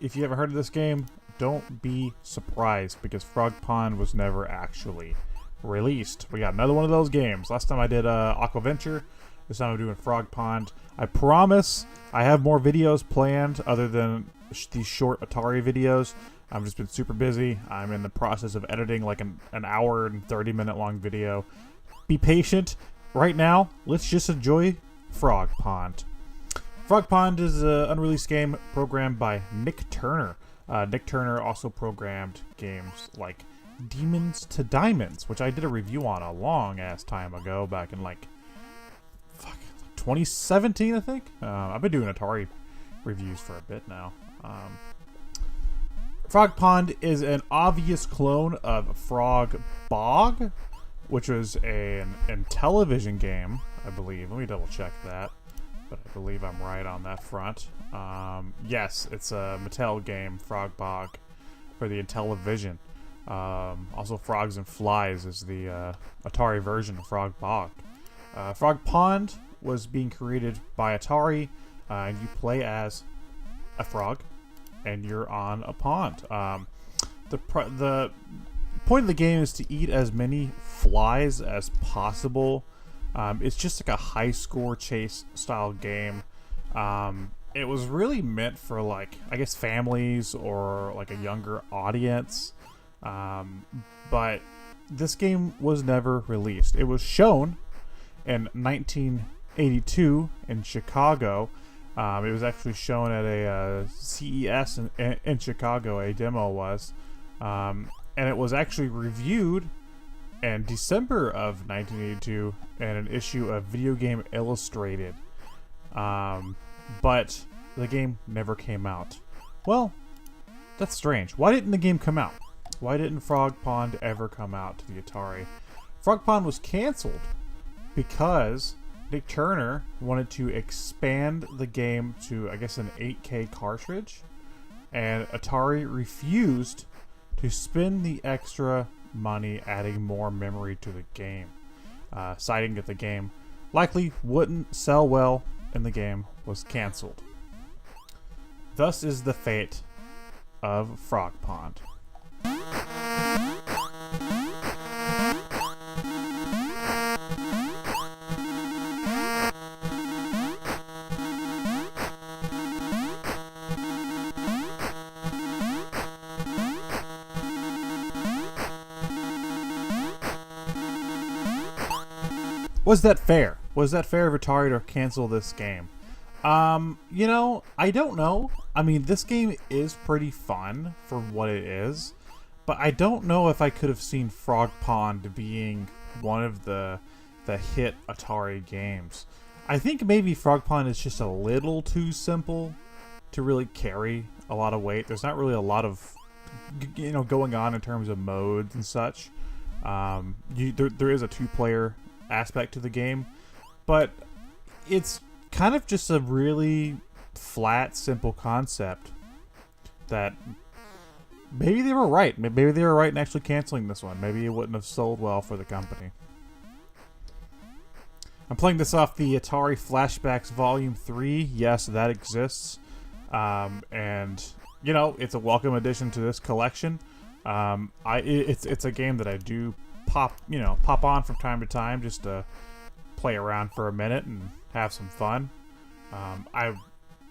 If you haven't heard of this game, don't be surprised because Frog Pond was never actually released. We got another one of those games. Last time I did Aquaventure. This time I'm doing Frog Pond. I promise I have more videos planned other than these short Atari videos. I've just been super busy. I'm in the process of editing like an hour and 30-minute long video be patient. Right now, let's just enjoy Frog Pond. Frog Pond is an unreleased game programmed by Nick Turner. Nick Turner also programmed games like Demons to Diamonds, which I did a review on a long ass time ago, back in like 2017, I think. I've been doing Atari reviews for a bit now. Frog Pond is an obvious clone of Frog Bog, which was an Intellivision game, I believe. Let me double check that, but I believe I'm right on that front. Yes, it's a Mattel game, Frog Bog, for the Intellivision. Also, Frogs and Flies is the Atari version of Frog Bog. Frog Pond was being created by Atari, and you play as a frog, and you're on a pond. The point of the game is to eat as many flies as possible. It's just like a high score chase style game. It was really meant for, like, I guess families or like a younger audience. But this game was never released. It was shown in 1982 in Chicago. It was actually shown at a CES in Chicago, a demo was. And it was actually reviewed in December of 1982 in an issue of Video Game Illustrated. But the game never came out. Well, that's strange. Why didn't the game come out? Why didn't Frog Pond ever come out to the Atari? Frog Pond was canceled because Nick Turner wanted to expand the game to, I guess, an 8K cartridge, and Atari refused to spend the extra money adding more memory to the game, citing that the game likely wouldn't sell well and the game was canceled. Thus is the fate of Frog Pond. Was that fair? Was that fair of Atari to cancel this game? You know, I don't know. I mean, this game is pretty fun for what it is, but I don't know if I could have seen Frog Pond being one of the hit Atari games. I think maybe Frog Pond is just a little too simple to really carry a lot of weight. There's not really a lot of, you know, going on in terms of modes and such. There is a two-player aspect to the game, but it's kind of just a really flat, simple concept that maybe they were right. Maybe they were right in actually canceling this one. Maybe it wouldn't have sold well for the company. I'm playing this off the Atari Flashbacks Volume 3. Yes, that exists. And, you know, it's a welcome addition to this collection. It's a game that I do pop on from time to time just to play around for a minute and have some fun.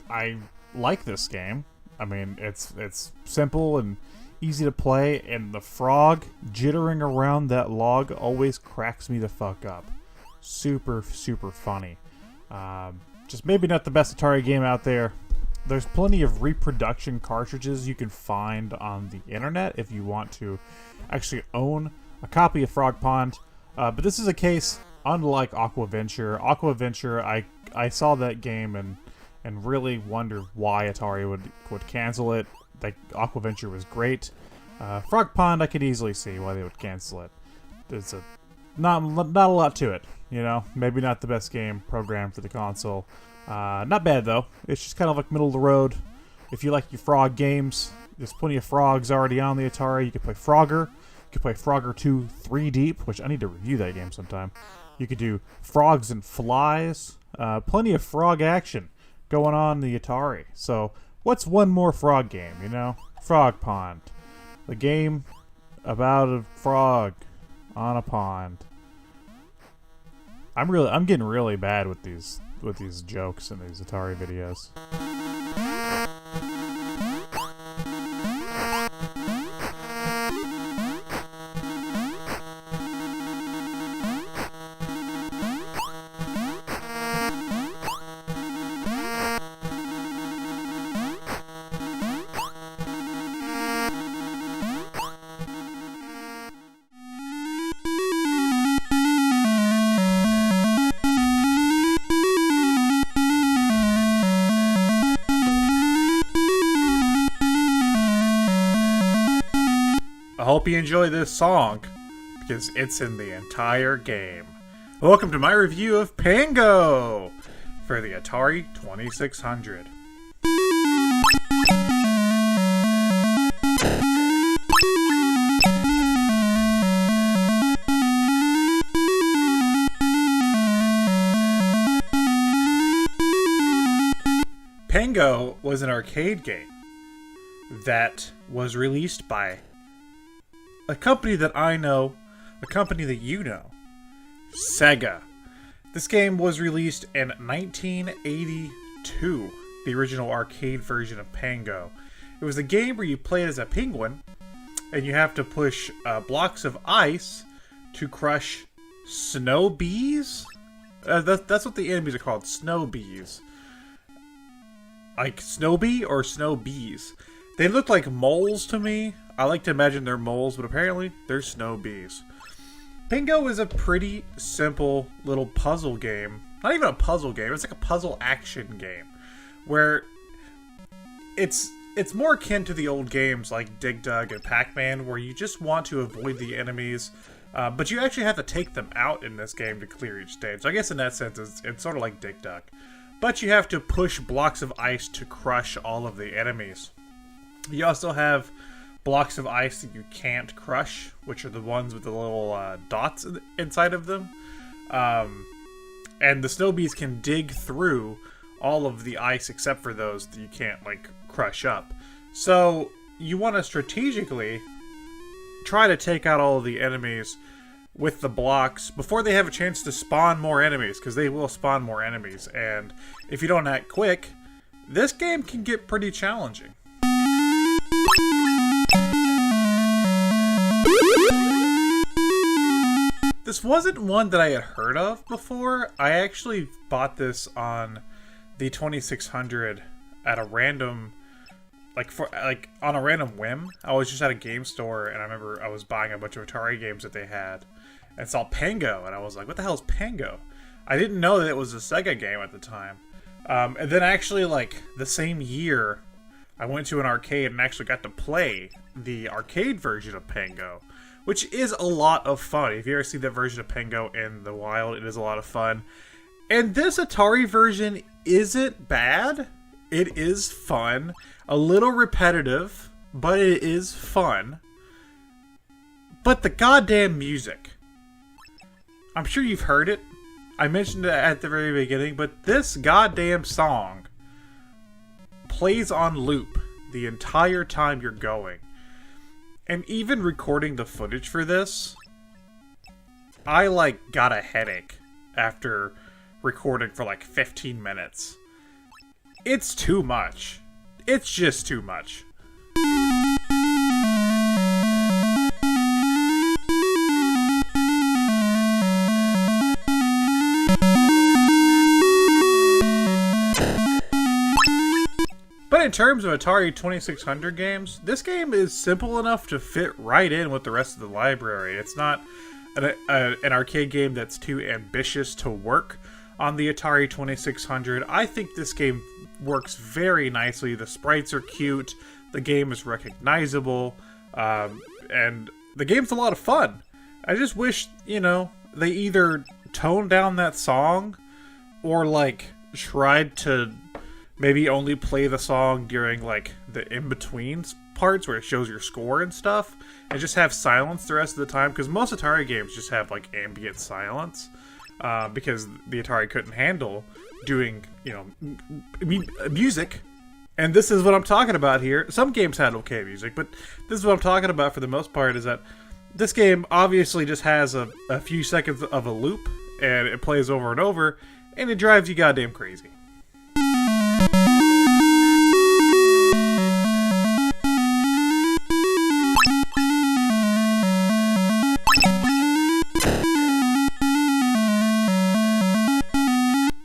I like this game. I mean, it's simple and easy to play, and the frog jittering around that log always cracks me the fuck up. Super, super funny. Just maybe not the best Atari game out there. There's plenty of reproduction cartridges you can find on the internet if you want to actually own a copy of Frog Pond. But this is a case unlike Aquaventure. Aquaventure, I saw that game and really wondered why Atari would cancel it. Like, Aquaventure was great. Frog Pond, I could easily see why they would cancel it. There's not a lot to it, you know. Maybe not the best game programmed for the console. Not bad though. It's just kind of like middle of the road. If you like your frog games, there's plenty of frogs already on the Atari. You can play Frogger. You could play Frogger 2 3 Deep, which I need to review that game sometime. You could do Frogs and Flies. Plenty of frog action going on the Atari. So what's one more frog game, you know? Frog Pond. The game about a frog on a pond. I'm getting really bad with these jokes in these Atari videos. I hope you enjoy this song, because it's in the entire game. Welcome to my review of Pengo for the Atari 2600. Pengo was an arcade game that was released by a company that I know, a company that you know, Sega. This game was released in 1982, the original arcade version of Pengo. It was a game where you played as a penguin, and you have to push blocks of ice to crush snow bees? That's what the enemies are called, snow bees. Like snow bee or snow bees. They look like moles to me. I like to imagine they're moles, but apparently they're snow bees. Pengo is a pretty simple little puzzle game. Not even a puzzle game, it's like a puzzle action game. Where it's more akin to the old games like Dig Dug and Pac-Man, where you just want to avoid the enemies, but you actually have to take them out in this game to clear each stage. So I guess in that sense, it's sort of like Dig Dug. But you have to push blocks of ice to crush all of the enemies. You also have blocks of ice that you can't crush, which are the ones with the little dots inside of them. And the snow bees can dig through all of the ice except for those that you can't, like, crush up. So you want to strategically try to take out all of the enemies with the blocks before they have a chance to spawn more enemies, because they will spawn more enemies, and if you don't act quick, this game can get pretty challenging. This wasn't one that I had heard of before. I actually bought this on the 2600 at a random, on a random whim. I was just at a game store, and I remember I was buying a bunch of Atari games that they had, and saw Pengo, and I was like, what the hell is Pengo? I didn't know that it was a Sega game at the time. And then actually, like, the same year, I went to an arcade and actually got to play the arcade version of Pengo, which is a lot of fun. If you ever see that version of Pengo in the wild, it is a lot of fun. And this Atari version isn't bad. It is fun. A little repetitive, but it is fun. But the goddamn music. I'm sure you've heard it. I mentioned it at the very beginning, but this goddamn song plays on loop the entire time you're going. And even recording the footage for this, I, like, got a headache after recording for, like, 15 minutes. It's too much. It's just too much. But in terms of Atari 2600 games, this game is simple enough to fit right in with the rest of the library. It's not an arcade game that's too ambitious to work on the Atari 2600. I think this game works very nicely. The sprites are cute, the game is recognizable, and the game's a lot of fun. I just wish, they either toned down that song or, like, tried to maybe only play the song during, like, the in-between parts where it shows your score and stuff, and just have silence the rest of the time, because most Atari games just have, like, ambient silence, because the Atari couldn't handle doing, music. And this is what I'm talking about here. Some games had okay music, but this is what I'm talking about for the most part, is that this game obviously just has a few seconds of a loop, and it plays over and over, and it drives you goddamn crazy.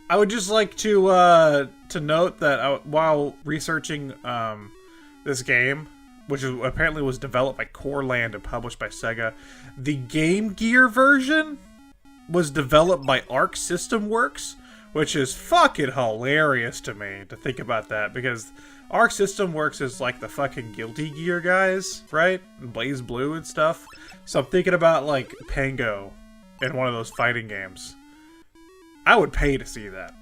I would just like to note that while researching this game, which apparently was developed by Coreland and published by Sega, the Game Gear version was developed by Arc System Works, which is fucking hilarious to me to think about that, because our system works as like the fucking Guilty Gear guys, right? And Blaze Blue and stuff. So I'm thinking about like Pengo in one of those fighting games. I would pay to see that.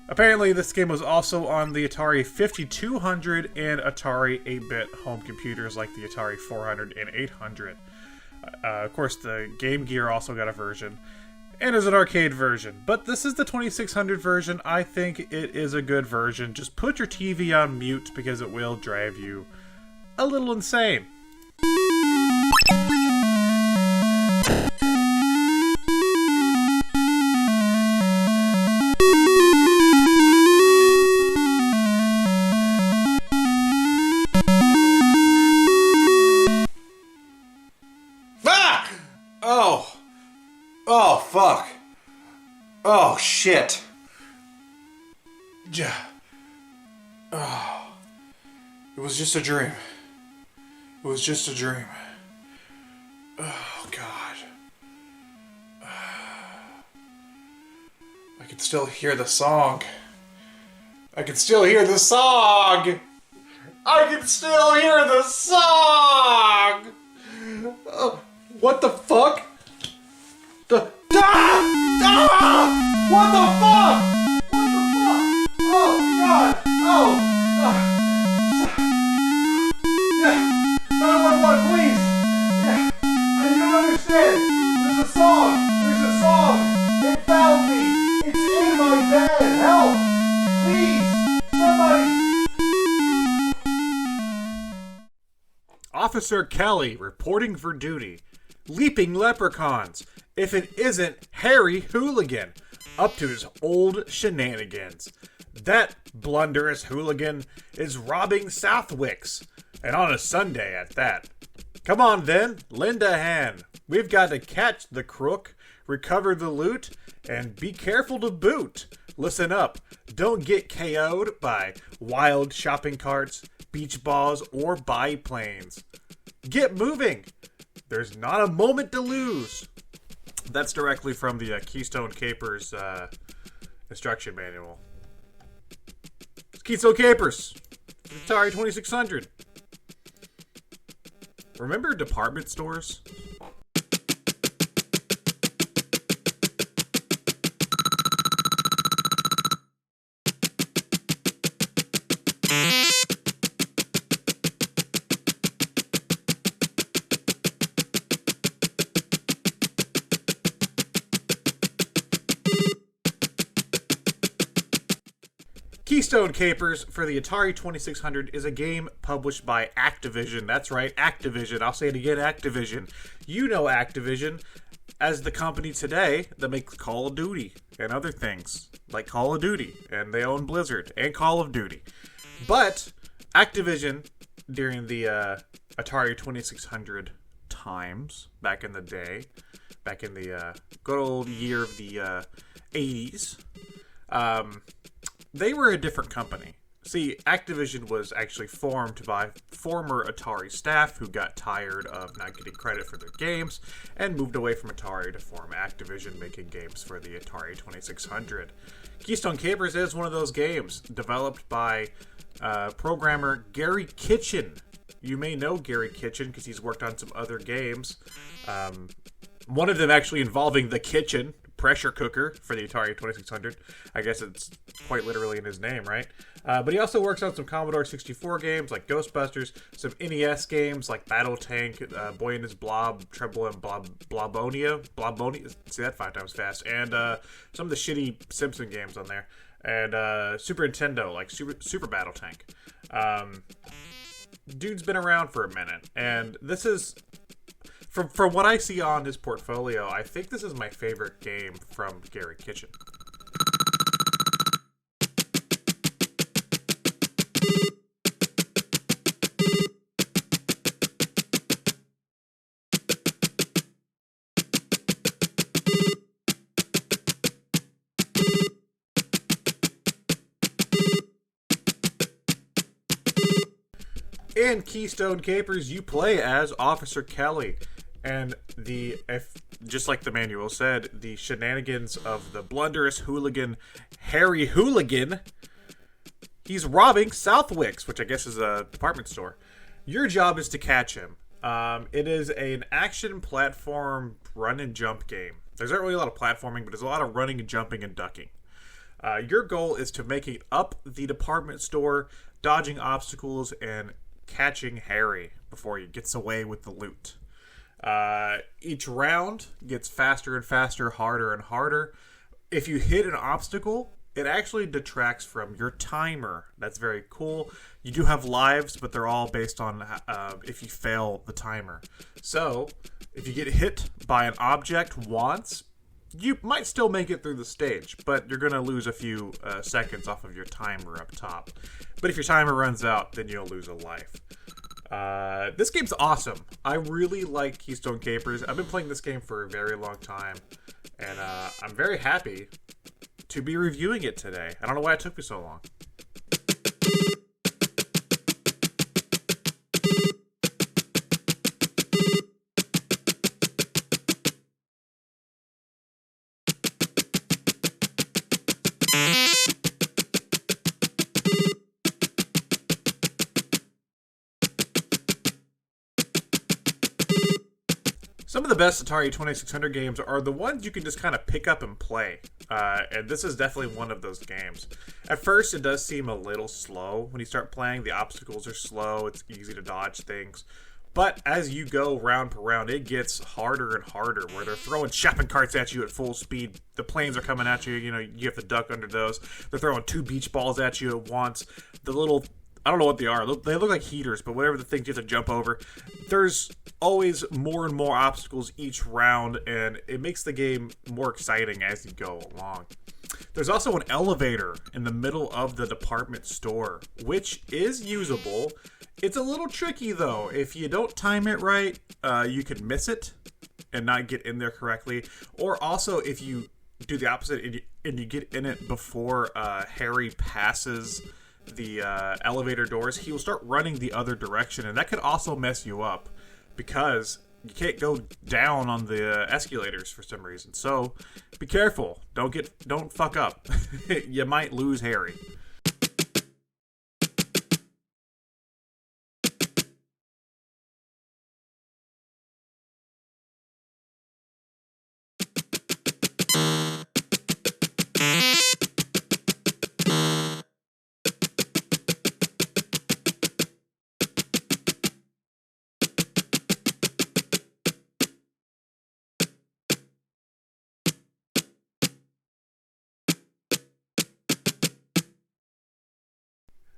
Apparently, this game was also on the Atari 5200 and Atari 8-bit home computers like the Atari 400 and 800. Of course, the Game Gear also got a version, and is an arcade version. But this is the 2600 version. I think it is a good version. Just put your TV on mute because it will drive you a little insane. Oh, fuck. Oh, shit. Oh. It was just a dream. It was just a dream. Oh, God. I can still hear the song. I can still hear the song! I can still hear the song! What the fuck? What the fuck? What the fuck? Oh, God! Oh! 911, please! Yeah. I don't understand! There's a song! There's a song! It found me! It's in my bed! Help! Please! Somebody! Officer Kelly reporting for duty. Leaping leprechauns. If it isn't Harry Hooligan, up to his old shenanigans. That blunderous hooligan is robbing Southwicks, and on a Sunday at that. Come on then, lend a hand. We've got to catch the crook, recover the loot, and be careful to boot. Listen up, don't get KO'd by wild shopping carts, beach balls, or biplanes. Get moving. There's not a moment to lose. That's directly from the Keystone Kapers instruction manual. It's Keystone Kapers. Atari 2600. Remember department stores? Keystone Kapers for the Atari 2600 is a game published by Activision. That's right, Activision. I'll say it again, Activision. You know Activision as the company today that makes Call of Duty and other things like Call of Duty. And they own Blizzard and Call of Duty. But Activision, during the Atari 2600 times, back in the day, back in the good old year of the 80s, they were a different company. See, Activision was actually formed by former Atari staff who got tired of not getting credit for their games and moved away from Atari to form Activision, making games for the Atari 2600. Keystone Kapers is one of those games, developed by programmer Gary Kitchen. You may know Gary Kitchen because he's worked on some other games. One of them actually involving the kitchen, pressure cooker for the Atari 2600. I guess it's quite literally in his name, right? But he also works on some Commodore 64 games like Ghostbusters, some NES games like Battle Tank, Boy and His Blob, Treble and Blobonia, see that 5 times fast, and some of the shitty Simpson games on there, and Super Nintendo like Super Battle Tank. Dude's been around for a minute, and this is... From what I see on his portfolio, I think this is my favorite game from Gary Kitchen. In Keystone Kapers, you play as Officer Kelly, And just like the manual said, the shenanigans of the blunderous hooligan Harry Hooligan, he's robbing Southwick's, which I guess is a department store. Your job is to catch him. It is an action platform run and jump game. There's not really a lot of platforming, but there's a lot of running and jumping and ducking. Your goal is to make it up the department store, dodging obstacles, and catching Harry before he gets away with the loot. Each round gets faster and faster, harder and harder. If you hit an obstacle, it actually detracts from your timer. That's very cool. You do have lives, but they're all based on if you fail the timer. So, if you get hit by an object once, you might still make it through the stage, but you're going to lose a few seconds off of your timer up top. But if your timer runs out, then you'll lose a life. This game's awesome. I really like Keystone Kapers. I've been playing this game for a very long time, and I'm very happy to be reviewing it today. I don't know why it took me so long. Some of the best Atari 2600 games are the ones you can just kind of pick up and play. And this is definitely one of those games. At first, it does seem a little slow when you start playing. The obstacles are slow. It's easy to dodge things. But as you go round per round, it gets harder and harder, where they're throwing shopping carts at you at full speed. The planes are coming at you. You know, you have to duck under those. They're throwing 2 beach balls at you at once. The little... I don't know what they are. They look like heaters, but whatever the things you have to jump over. There's always more and more obstacles each round, and it makes the game more exciting as you go along. There's also an elevator in the middle of the department store, which is usable. It's a little tricky, though. If you don't time it right, you could miss it and not get in there correctly. Or also, if you do the opposite and you get in it before Harry passes the elevator doors, he will start running the other direction, and that could also mess you up because you can't go down on the escalators for some reason. So be careful. Don't fuck up. You might lose Harry.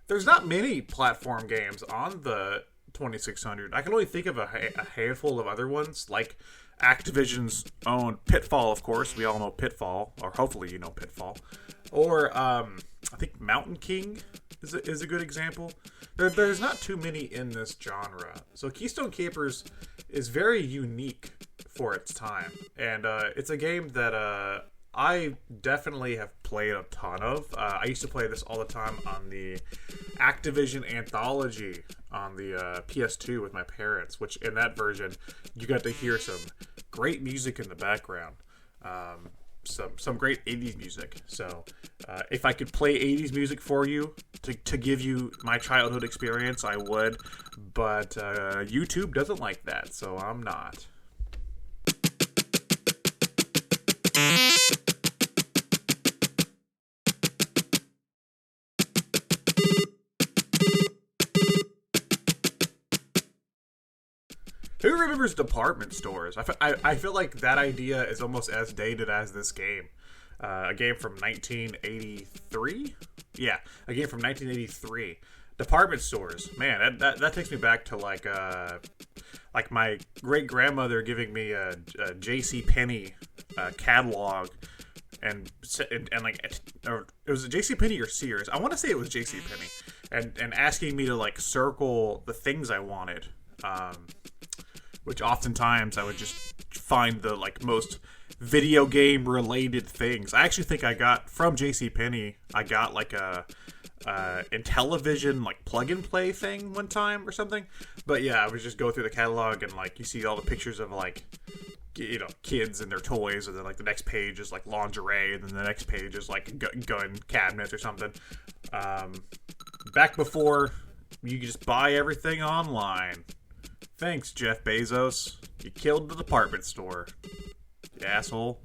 There's not many platform games on the 2600. I can only think of a handful of other ones, like Activision's own Pitfall, of course. We all know Pitfall, or hopefully you know Pitfall. Or I think Mountain King is a good example. There's not too many in this genre. So Keystone Kapers is very unique for its time. And it's a game that I definitely have played a ton of. I used to play this all the time on the Activision Anthology on the PS2 with my parents, which in that version, you got to hear some great music in the background. Some great 80s music. So if I could play 80s music for you to give you my childhood experience, I would. But YouTube doesn't like that, so I'm not. Who remembers department stores? I feel like that idea is almost as dated as this game. A game from 1983? Yeah, a game from 1983. Department stores. Man, that takes me back to like my great-grandmother giving me a J.C. Penney catalog. And like, or it was a J.C. Penney or Sears. I want to say it was J.C. Penney. And asking me to like circle the things I wanted. Which oftentimes I would just find the like most video game related things. I actually think I got from JCPenney, I got like a Intellivision like plug and play thing one time or something. But yeah, I would just go through the catalog and like you see all the pictures of like, you know, kids and their toys, and then like the next page is like lingerie, and then the next page is like gun cabinets or something. Back before you could just buy everything online. Thanks, Jeff Bezos. You killed the department store. You asshole.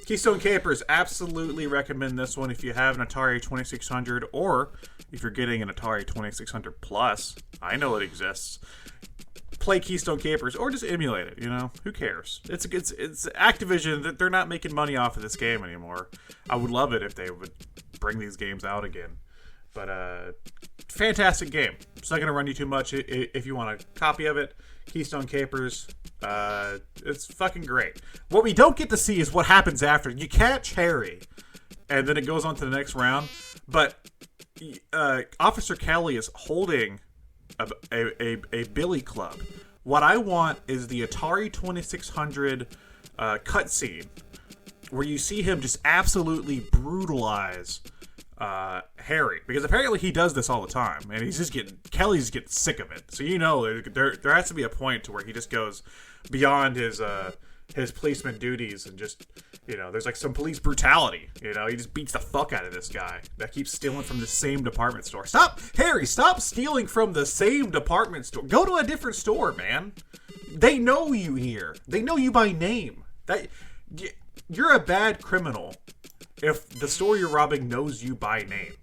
Keystone Kapers, absolutely recommend this one if you have an Atari 2600, or if you're getting an Atari 2600 Plus. I know it exists. Play Keystone Kapers, or just emulate it. You know, who cares? It's Activision. They're not making money off of this game anymore. I would love it if they would bring these games out again. But fantastic game. It's not going to run you too much if you want a copy of it. Keystone Kapers. It's fucking great. What we don't get to see is what happens after. You catch Harry, and then it goes on to the next round. But Officer Kelly is holding a billy club. What I want is the Atari 2600 cutscene where you see him just absolutely brutalize Harry, because apparently he does this all the time, and Kelly's getting sick of it. So you know there has to be a point to where he just goes beyond his policeman duties, and just, you know, there's like some police brutality. You know, he just beats the fuck out of this guy that keeps stealing from the same department store. Stop, Harry! Stop stealing from the same department store. Go to a different store, man. They know you here. They know you by name. You're a bad criminal if the store you're robbing knows you by name.